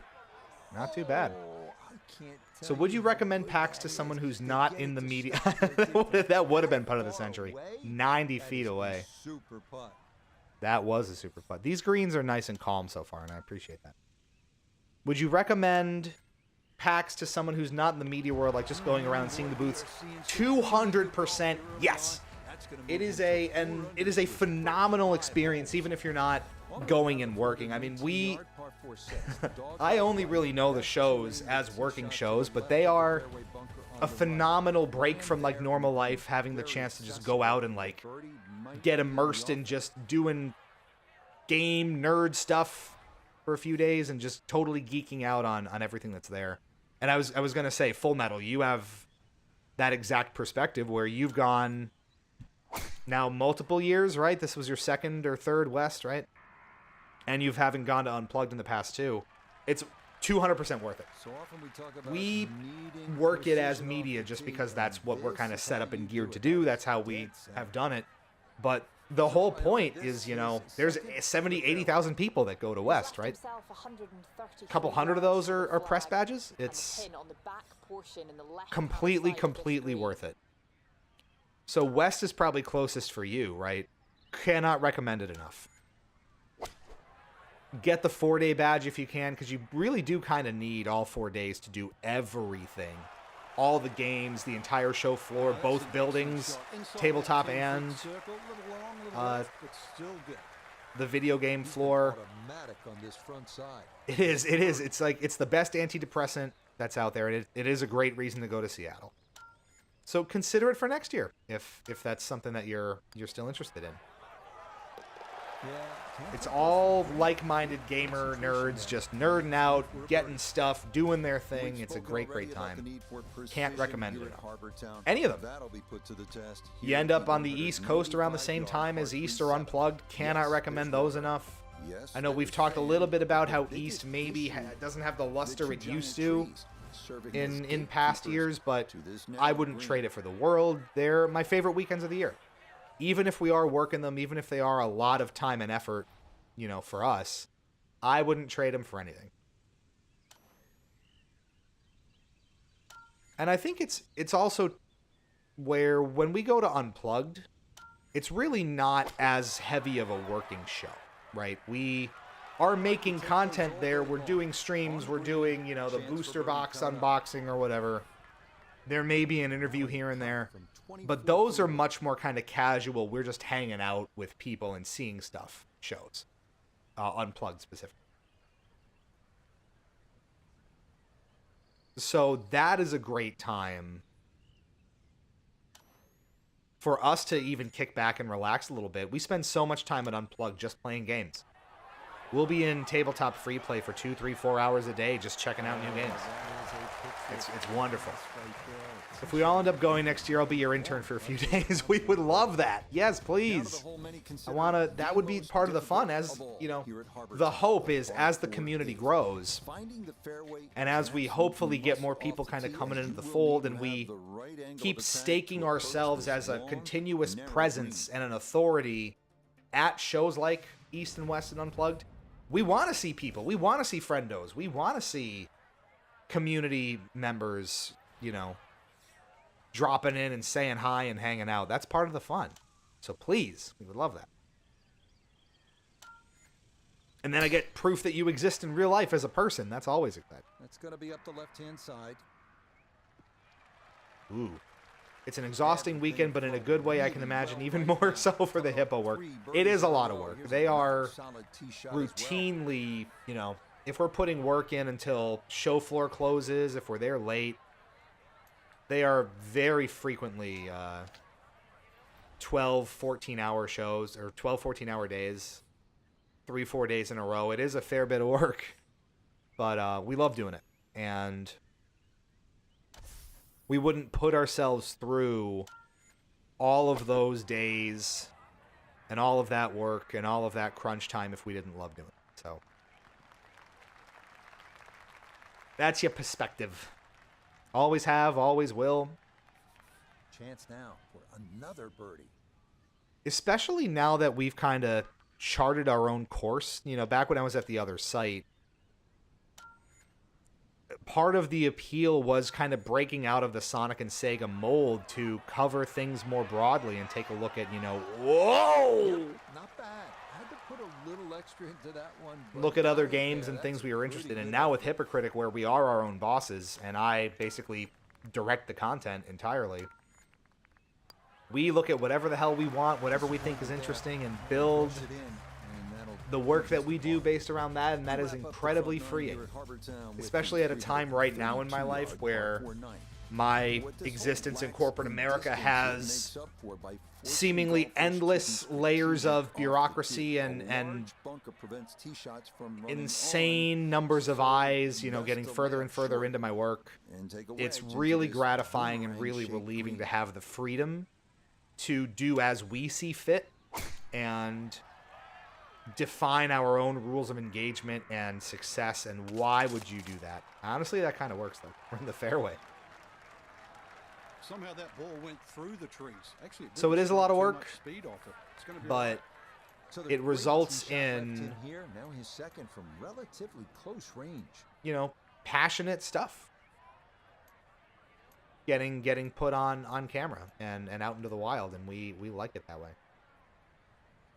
not too bad. Oh, I can't So tell would you how recommend good PAX that to someone is who's to not get in it the to media? strike it That would have been putt of the far century. away. 90 That feet is a away. Super putt. That was a super putt. These greens are nice and calm so far, and I appreciate that. Would you recommend PAX to someone who's not in the media world, like just going around seeing the booths? 200% yes. It is a phenomenal experience, even if you're not going and working. I mean, I only really know the shows as working shows, but they are a phenomenal break from like normal life, having the chance to just go out and like get immersed in just doing game nerd stuff for a few days and just totally geeking out on everything that's there. And I was gonna say, Full Metal, you have that exact perspective where you've gone now multiple years, right? This was your second or third West, right? And you haven't gone to Unplugged in the past too. It's 200% worth it. So often we talk about We needing work it as precision media off the just tee, because that's and what we're this kind of is set how up and you geared do to it. do. That's how we Dead center. have done it. But the whole point is, you know, there's 70, 80,000 people that go to West, right? A Couple hundred of those are press badges. It's completely worth it. So West is probably closest for you, right? Cannot recommend it enough. Get the 4-day badge if you can, because you really do kind of need all 4 days to do everything. All the games, the entire show floor, both buildings, tabletop and the video game floor. Automatic on this front side. It is. It's like, it's the best antidepressant that's out there. It is a great reason to go to Seattle. So consider it for next year, if that's something that you're still interested in. It's all like-minded gamer nerds just nerding out, getting stuff, doing their thing. It's a great time. Can't recommend it enough. Any of them. You end up on the East Coast around the same time as East or Unplugged. Cannot recommend those enough. I know we've talked a little bit about how East maybe doesn't have the luster it used to in past years, but I wouldn't trade it for the world. They're my favorite weekends of the year. Even if we are working them, even if they are a lot of time and effort, you know, for us, I wouldn't trade them for anything. And I think it's also where when we go to Unplugged, it's really not as heavy of a working show, right? We are making content there. We're doing streams. We're doing, you know, the booster box unboxing or whatever. There may be an interview here and there. But those are much more kind of casual. We're just hanging out with people and seeing stuff shows. Unplugged specifically. So that is a great time for us to even kick back and relax a little bit. We spend so much time at Unplugged just playing games. We'll be in tabletop free play for 2, 3, 4 hours a day just checking out new games. It's wonderful. If we all end up going next year, I'll be your intern for a few days. We would love that. Yes, please. That would be part of the fun, as, you know, the hope is as the community grows and as we hopefully get more people kind of coming into the fold and we keep staking ourselves as a continuous presence and an authority at shows like East and West and Unplugged, we want to see people. We want to see friendos. We want to see community members, you know, dropping in and saying hi and hanging out. That's part of the fun. So please, we would love that. And then I get proof that you exist in real life as a person. That's always exciting. That's going to be up the left-hand side. Ooh. It's an exhausting weekend, but in a good way. I can imagine even more so for the hippo work. It is a lot of work. They are routinely, you know, if we're putting work in until show floor closes, if we're there late, they are very frequently 12, 14-hour shows, or 12, 14-hour days, 3-4 days in a row. It is a fair bit of work, but we love doing it. And we wouldn't put ourselves through all of those days and all of that work and all of that crunch time if we didn't love doing it. So that's your perspective. Always have, always will. Chance now for another birdie. Especially now that we've kind of charted our own course. You know, back when I was at the other site, part of the appeal was kind of breaking out of the Sonic and Sega mold to cover things more broadly and take a look at, you know, whoa! Not bad. Had to put a little extra into that one. Look at other games and things we were interested in. Now with Hypocritic, where we are our own bosses, and I basically direct the content entirely, we look at whatever the hell we want, whatever we think is interesting, and build the work that we do based around that, and that is incredibly freeing. Especially at a time right now in my life where my existence in corporate America has seemingly endless layers of bureaucracy and insane numbers of eyes, you know, getting further and further into my work. It's really gratifying and really relieving to have the freedom to do as we see fit and define our own rules of engagement and success. And why would you do that? Honestly, that kind of works, though. We're in the fairway. Somehow that ball went through the trees. Actually, so it is a lot of work, speed off it. It's gonna be but it results in, here, now his second from relatively close range. You know, passionate stuff getting put on camera and out into the wild, and we like it that way.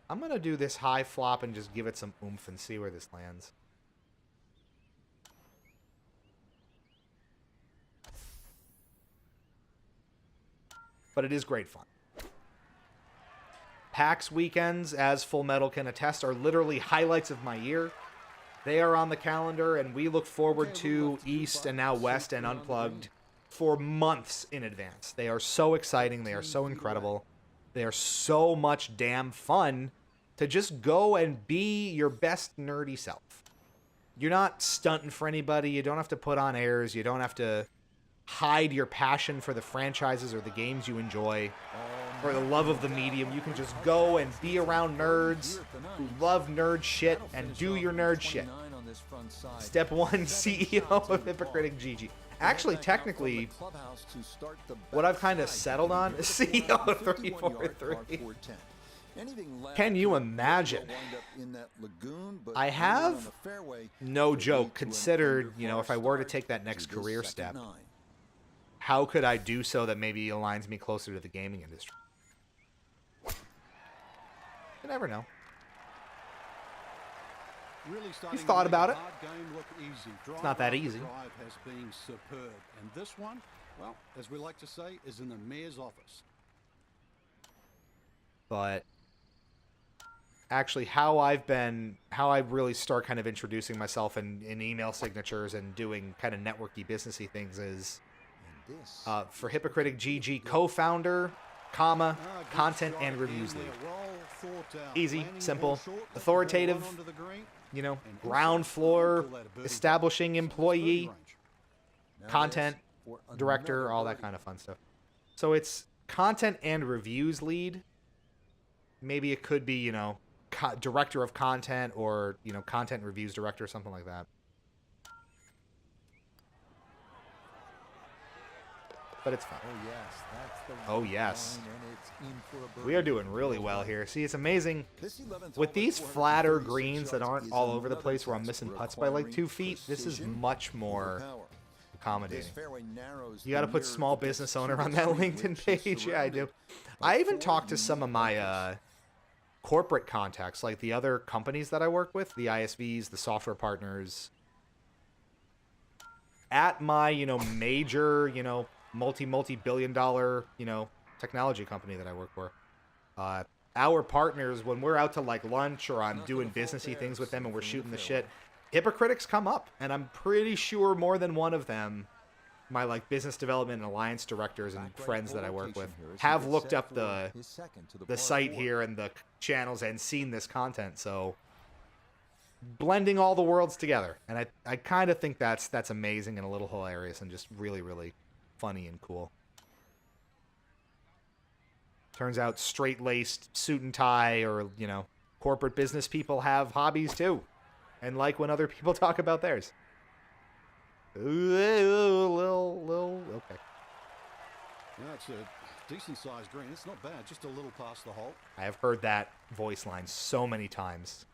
I'm gonna do this high flop and just give it some oomph and see where this lands. But it is great fun. PAX weekends, as Full Metal can attest, are literally highlights of my year. They are on the calendar, and we look forward to East and now West and Unplugged for months in advance. They are so exciting. They are so incredible. They are so much damn fun to just go and be your best nerdy self. You're not stunting for anybody. You don't have to put on airs. You don't have to hide your passion for the franchises or the games you enjoy or the love of the medium. You can just go and be around nerds who love nerd shit and do your nerd shit. Step 1, CEO of Hypocritic GG. Actually, technically, what I've kind of settled on is CEO of 343. Can you imagine? I have, no joke, considered, you know, if I were to take that next career step, how could I do so that maybe aligns me closer to the gaming industry? You never know. Really You've thought about it. It's not that easy. Drive has been superb. And this one, well, as we like to say, is in the mayor's office. But actually, how I really start kind of introducing myself in email signatures and doing kind of networky businessy things is for Hypocritic GG, co-founder, comma, content and reviews lead. Easy, simple, authoritative, you know, ground floor, establishing employee, content, director, all that kind of fun stuff. So it's content and reviews lead. Maybe it could be, you know, director of content or, you know, content reviews director, something like that. But it's fun. Oh, yes. That's the Oh, yes. line, and it's in for a birdie. We are doing really well here. See, it's amazing. With these flatter greens that aren't all over the place where I'm missing putts by like 2 feet, this is much more accommodating. You got to put small business owner on that LinkedIn page. Yeah, I do. I even talked to some of my corporate contacts, like the other companies that I work with, the ISVs, the software partners. At my, you know, major, you know, multi-billion dollar, you know, technology company that I work for. Our partners, when we're out to like lunch or I'm doing businessy things with them and we're shooting the shit, hypocritics come up, and I'm pretty sure more than one of them, my like business development and alliance directors and friends that I work with, have looked up the site here and the channels and seen this content. So blending all the worlds together, and I kind of think that's amazing and a little hilarious and just really, really funny and cool. Turns out straight-laced suit and tie or, you know, corporate business people have hobbies too, and like when other people talk about theirs. Little, okay. Yeah, it's a decent-sized green. It's not bad, just a little past the hole. I have heard that voice line so many times.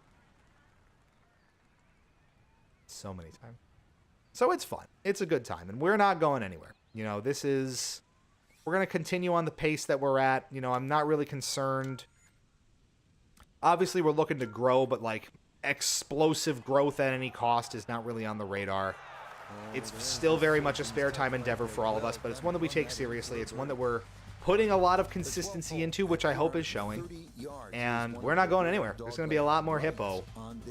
So many times. So it's fun. It's a good time, and we're not going anywhere. You know, this is... We're going to continue on the pace that we're at. You know, I'm not really concerned. Obviously, we're looking to grow, but, like, explosive growth at any cost is not really on the radar. It's still very much a spare time endeavor for all of us, but it's one that we take seriously. It's one that we're putting a lot of consistency into, which I hope is showing. And we're not going anywhere. There's going to be a lot more hippo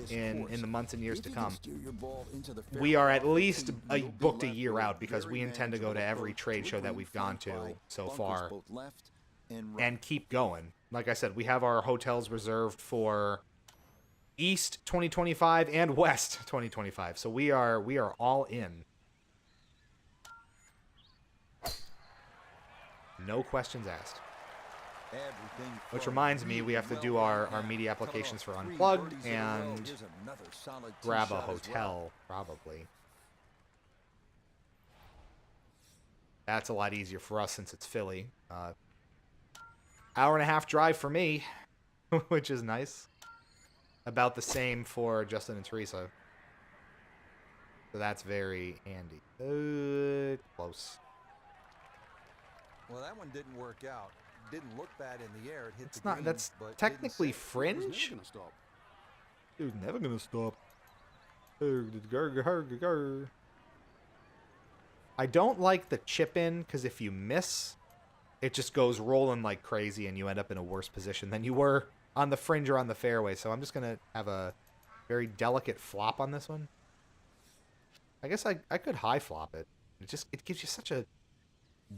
in the months and years to come. We are at least booked a year out because we intend to go to every trade show that we've gone to so far and keep going. Like I said, we have our hotels reserved for East 2025 and West 2025. So we are all in. No questions asked. Which reminds me, we have to do our media applications for Unplugged and grab a hotel, probably. That's a lot easier for us since it's Philly. Hour and a half drive for me, which is nice. About the same for Justin and Teresa. So that's very handy. Close. Well, that one didn't work out. Didn't look bad in the air. It hit It's the not. green, That's but technically didn't sit. fringe. It was never gonna stop. I don't like the chip in because if you miss, it just goes rolling like crazy and you end up in a worse position than you were on the fringe or on the fairway. So I'm just gonna have a very delicate flop on this one. I guess I could high flop it. It gives you such a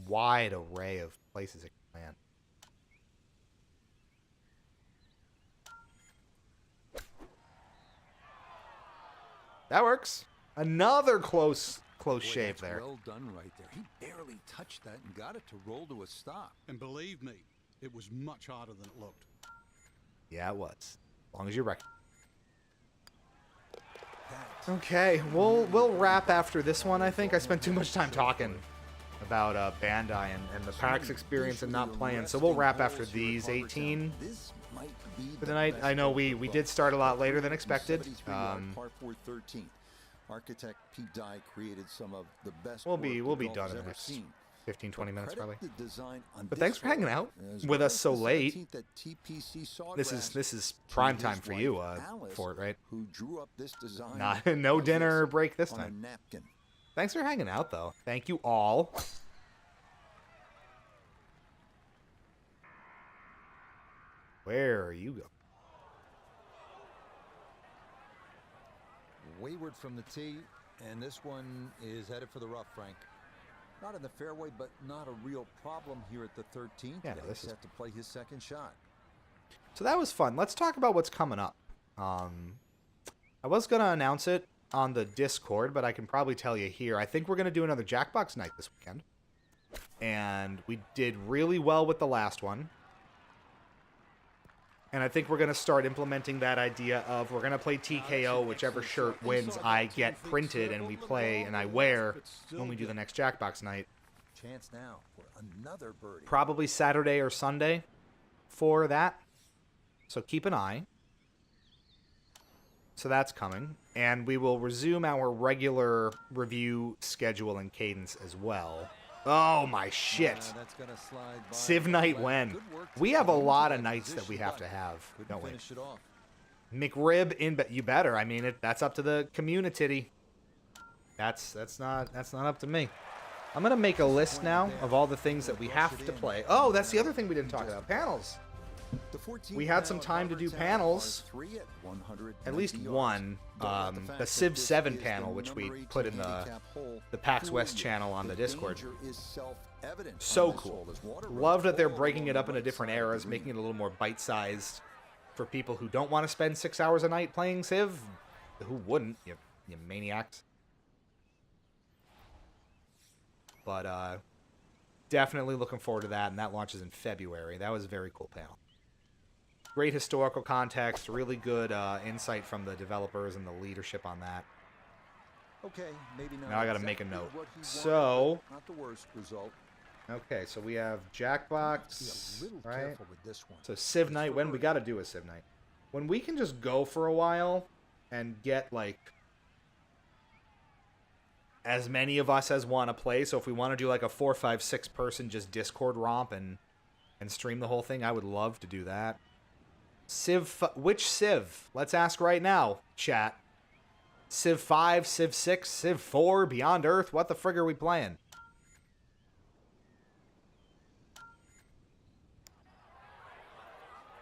wide array of places it can land. That works. Another close shave there. Well done right there. He barely touched that and got it to roll to a stop. And believe me, it was much harder than it looked. Yeah, it was. As long as you reckon. Okay, we'll wrap after this one, I think. I spent too much time talking about Bandai and the PAX experience and not playing, so we'll wrap after these 18 for the night. I know we did start a lot later than expected. Architect Pete Dye created some of the best We'll be work done in the ever next seen. 15-20 minutes probably. But But thanks for hanging out with us so late. This is prime time for you, Fort, right? Who drew up this design? No dinner break this on a time. napkin. Thanks for hanging out, though. Thank you all. Where are you going? Wayward from the tee, and this one is headed for the rough, Frank. Not in the fairway, but not a real problem here at the 13th. Yeah, no, this He's is... set to play his second shot. So that was fun. Let's talk about what's coming up. I was going to announce it on the Discord, but I can probably tell you here. I think we're going to do another Jackbox night this weekend. And we did really well with the last one. And I think we're going to start implementing that idea of we're going to play TKO, whichever shirt wins I get printed and we play and I wear when we do the next Jackbox night. Chance now for another birdie. Probably Saturday or Sunday for that. So keep an eye. So that's coming. And we will resume our regular review schedule and cadence as well. Oh, my shit. That's gonna slide by. Civ night when? We have a lot of nights that we have to have, don't we? Finish it off. McRib in, but you better. I mean, that's up to the community. That's not up to me. I'm going to make a list now of all the things that we have to play. Oh, that's the other thing we didn't talk about. Panels. We had some time to do panels. At least one. The Civ 7 panel, which we put in the PAX West channel on the Discord. So cool. Love that they're breaking it up into different eras, making it a little more bite-sized for people who don't want to spend 6 hours a night playing Civ. Who wouldn't, you maniacs? But definitely looking forward to that, and that launches in February. That was a very cool panel. Great historical context, really good insight from the developers and the leadership on that. Okay, maybe not. Now I got to make a note. So, not the worst result. Okay, so we have Jackbox, Be a little right? careful with this one. So Civ Night, when we got to do a Civ Night. When we can just go for a while and get, like, as many of us as want to play. So if we want to do, like, a 4, 5, 6 person just Discord romp and stream the whole thing, I would love to do that. Which Civ? Let's ask right now, chat. Civ 5, Civ 6, Civ 4, Beyond Earth? What the frig are we playing?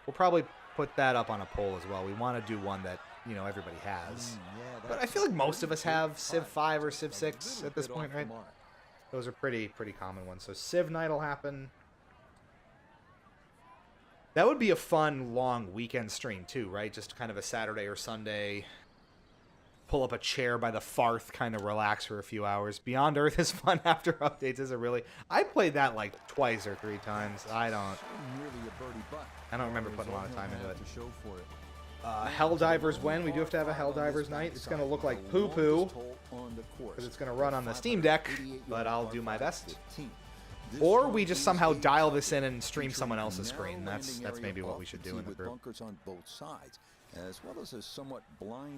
We'll probably put that up on a poll as well. We want to do one that, you know, everybody has. But I feel like most of us have Civ 5 or Civ 6 at this point, right? Those are pretty common ones. So Civ Night will happen. That would be a fun, long weekend stream, too, right? Just kind of a Saturday or Sunday. Pull up a chair by the Farth, kind of relax for a few hours. Beyond Earth is fun after updates, is it really? I played that like twice or 3 times. I don't remember putting a lot of time into it. Helldivers when? We do have to have a Helldivers night. It's going to look like poo-poo, because it's going to run on the Steam Deck, but I'll do my best. Or we just somehow dial this in and stream someone else's screen. That's maybe what we should do in the group.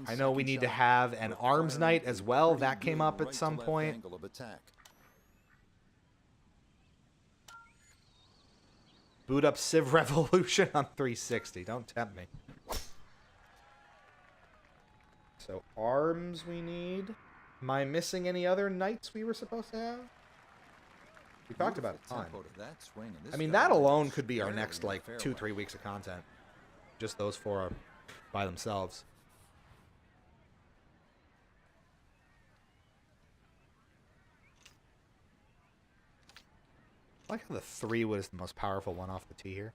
I know we need to have an arms night as well. That came up at some point. Boot up Civ Revolution on 360. Don't tempt me. So arms we need. Am I missing any other nights we were supposed to have? We talked about a ton. I mean, that alone could be our next, like, 2-3 weeks of content. Just those 4 by themselves. I like how the 3 was the most powerful one off the tee here.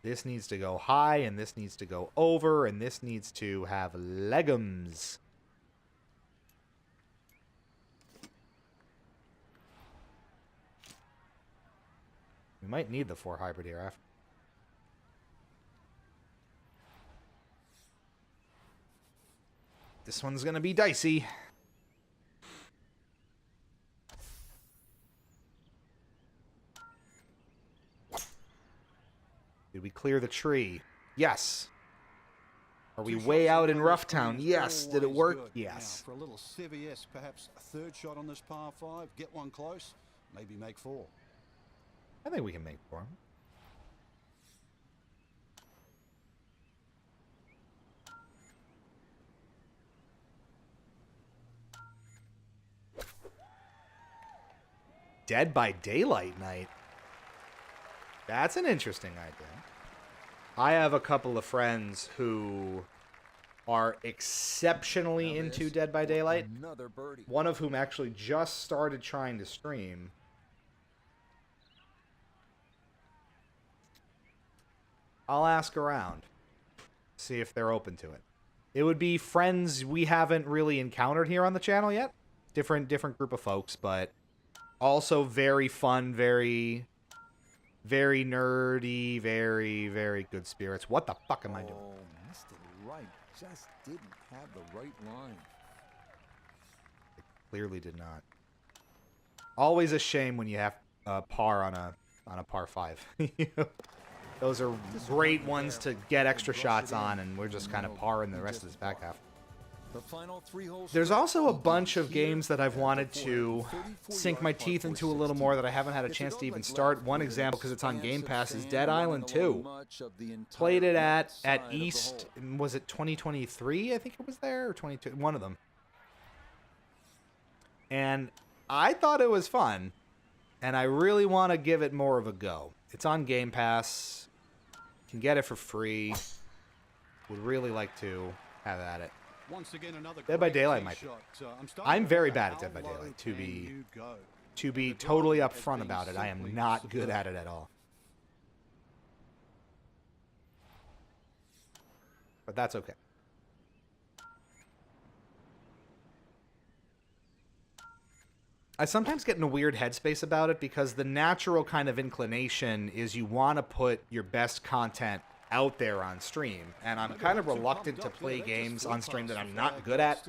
This needs to go high, and this needs to go over, and this needs to have legumes. We might need the 4 hybrid here after. This one's going to be dicey. Did we clear the tree? Yes. Are we way out in Rough Town? Yes. Did it work? Yes. For a little CVS, perhaps a 3rd shot on this par 5. Get one close. Maybe make 4. I think we can make 4. Dead by Daylight night. That's an interesting idea. I have a couple of friends who are exceptionally into Dead by Daylight. One of whom actually just started trying to stream. I'll ask around. See if they're open to it. It would be friends we haven't really encountered here on the channel yet. Different group of folks, but also very fun, very nerdy, very good spirits. What the fuck am I doing? Oh, missed it right. Just didn't have the right line. It clearly did not. Always a shame when you have par on a par 5. Those are great ones to get extra shots on, and we're just kind of par in the rest of this back half. There's also a bunch of games that I've wanted to sink my teeth into a little more that I haven't had a chance to even start. One example, because it's on Game Pass, is Dead Island 2. Played it at East, was it 2023? I think it was there, or 22, one of them. And I thought it was fun, and I really want to give it more of a go. It's on Game Pass. You can get it for free. Would really like to have at it. Once again, another Dead by great Daylight tee might be. shot. I'm very bad at how Dead by low Daylight, can you go? to be The totally drive has upfront been about it. I am simply not good superb. at it at all. But that's okay. I sometimes get in a weird headspace about it because the natural kind of inclination is you want to put your best content out there on stream. And I'm kind of reluctant to play games on stream that I'm not good at.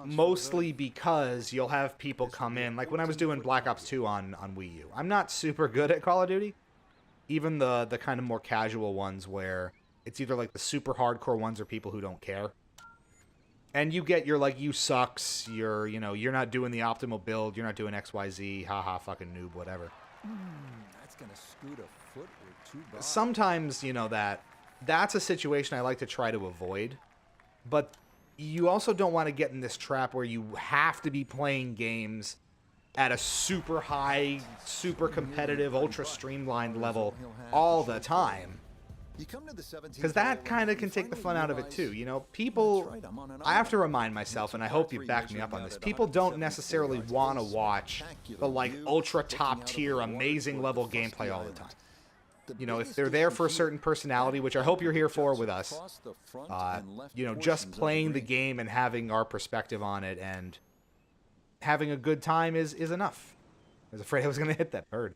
Mostly because you'll have people come in. Like when I was doing Black Ops 2 on Wii U. I'm not super good at Call of Duty. Even the kind of more casual ones where it's either like the super hardcore ones or people who don't care. And you get your, like, you sucks, you're not doing the optimal build, you're not doing XYZ, haha, fucking noob, whatever. That's going to scoot a foot or two by. Sometimes, that's a situation I like to try to avoid. But you also don't want to get in this trap where you have to be playing games at a super high, super competitive, ultra streamlined level all the time. Because that kind of can take the fun out of it too. People, I have to remind myself, and I hope you back me up on this, people don't necessarily want to watch the, like, ultra top tier, amazing level gameplay all the time. If they're there for a certain personality, which I hope you're here for with us, just playing the game and having our perspective on it and having a good time is enough. I was afraid I was going to hit that bird.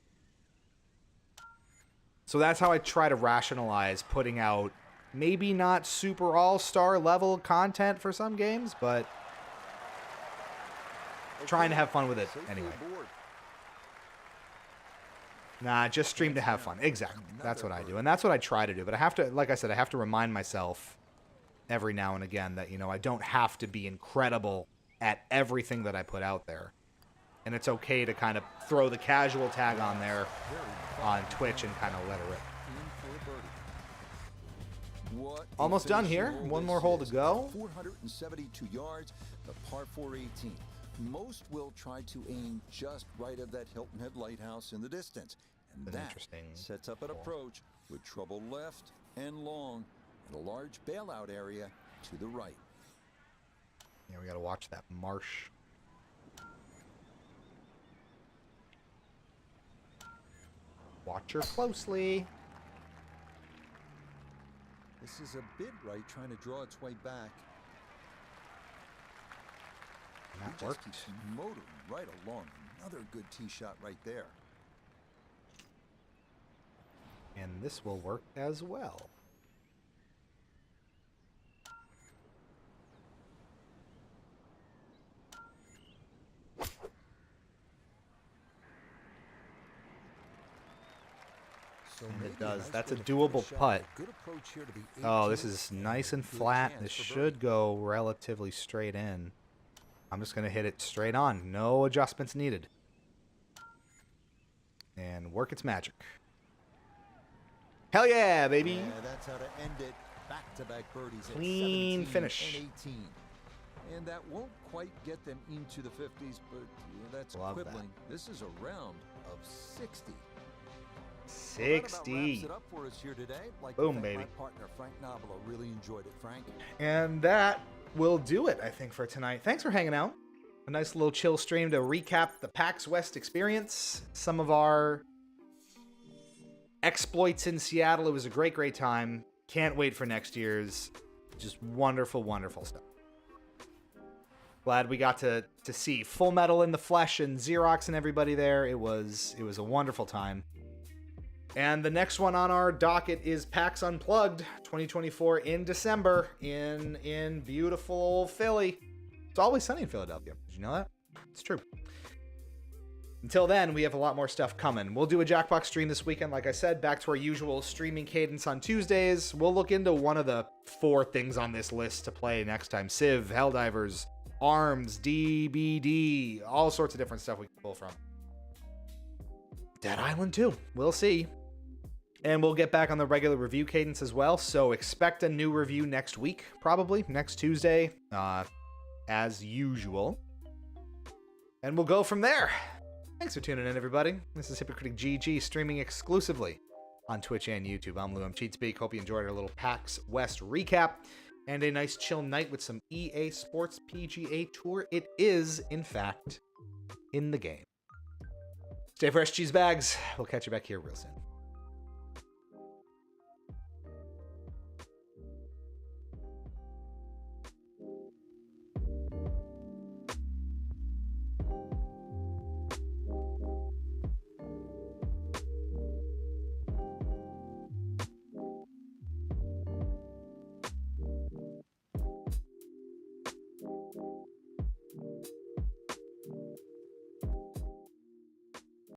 So that's how I try to rationalize putting out maybe not super all-star level content for some games, but trying to have fun with it anyway. Nah, just stream to have fun. Exactly. That's what I do. And that's what I try to do. But I have to, like I said, I have to remind myself every now and again that, I don't have to be incredible at everything that I put out there. And it's okay to kind of throw the casual tag on there on Twitch and kind of let it rip. Almost done here. One more hole to go. 472 yards, the par 418. Most will try to aim just right of that Hilton Head Lighthouse in the distance. And that sets up an approach with trouble left and long and a large bailout area to the right. Yeah, we got to watch that marsh. Watch her closely. This is a bit right, trying to draw its way back. And that worked. Just keeps motoring right along. Another good tee shot right there. And this will work as well. And it does. That's a doable putt. Oh, this is nice and flat. This should go relatively straight in. I'm just going to hit it straight on. No adjustments needed. And work its magic. Hell yeah, baby. Yeah, that's how to end it. Back-to-back birdies. Clean finish. And 18. And that won't quite get them into the 50s, but that's quibbling. This is a round of 60. 60. Boom, baby. My partner Frank Nobilo really enjoyed it, Frank. And that will do it, I think, for tonight. Thanks for hanging out. A nice little chill stream to recap the PAX West experience. Some of our exploits in Seattle. It was a great, great time. Can't wait for next year's. Just wonderful, wonderful stuff. Glad we got to see Full Metal in the flesh and Xerox and everybody there. It was a wonderful time. And the next one on our docket is PAX Unplugged 2024 in December in beautiful old Philly. It's always sunny in Philadelphia. Did you know that? It's true. Until then, we have a lot more stuff coming. We'll do a Jackbox stream this weekend, like I said, back to our usual streaming cadence on Tuesdays. We'll look into one of the 4 things on this list to play next time. Civ, Helldivers, ARMS, DBD, all sorts of different stuff we can pull from. Dead Island 2. We'll see. And we'll get back on the regular review cadence as well, so expect a new review next week, probably, next Tuesday, as usual. and we'll go from there. Thanks for tuning in, everybody. This is Hypocritic GG, streaming exclusively on Twitch and YouTube. I'm Liam Cheatspeak. Hope you enjoyed our little PAX West recap and a nice chill night with some EA Sports PGA Tour. It is, in fact, in the game. Stay fresh, cheese bags. We'll catch you back here real soon.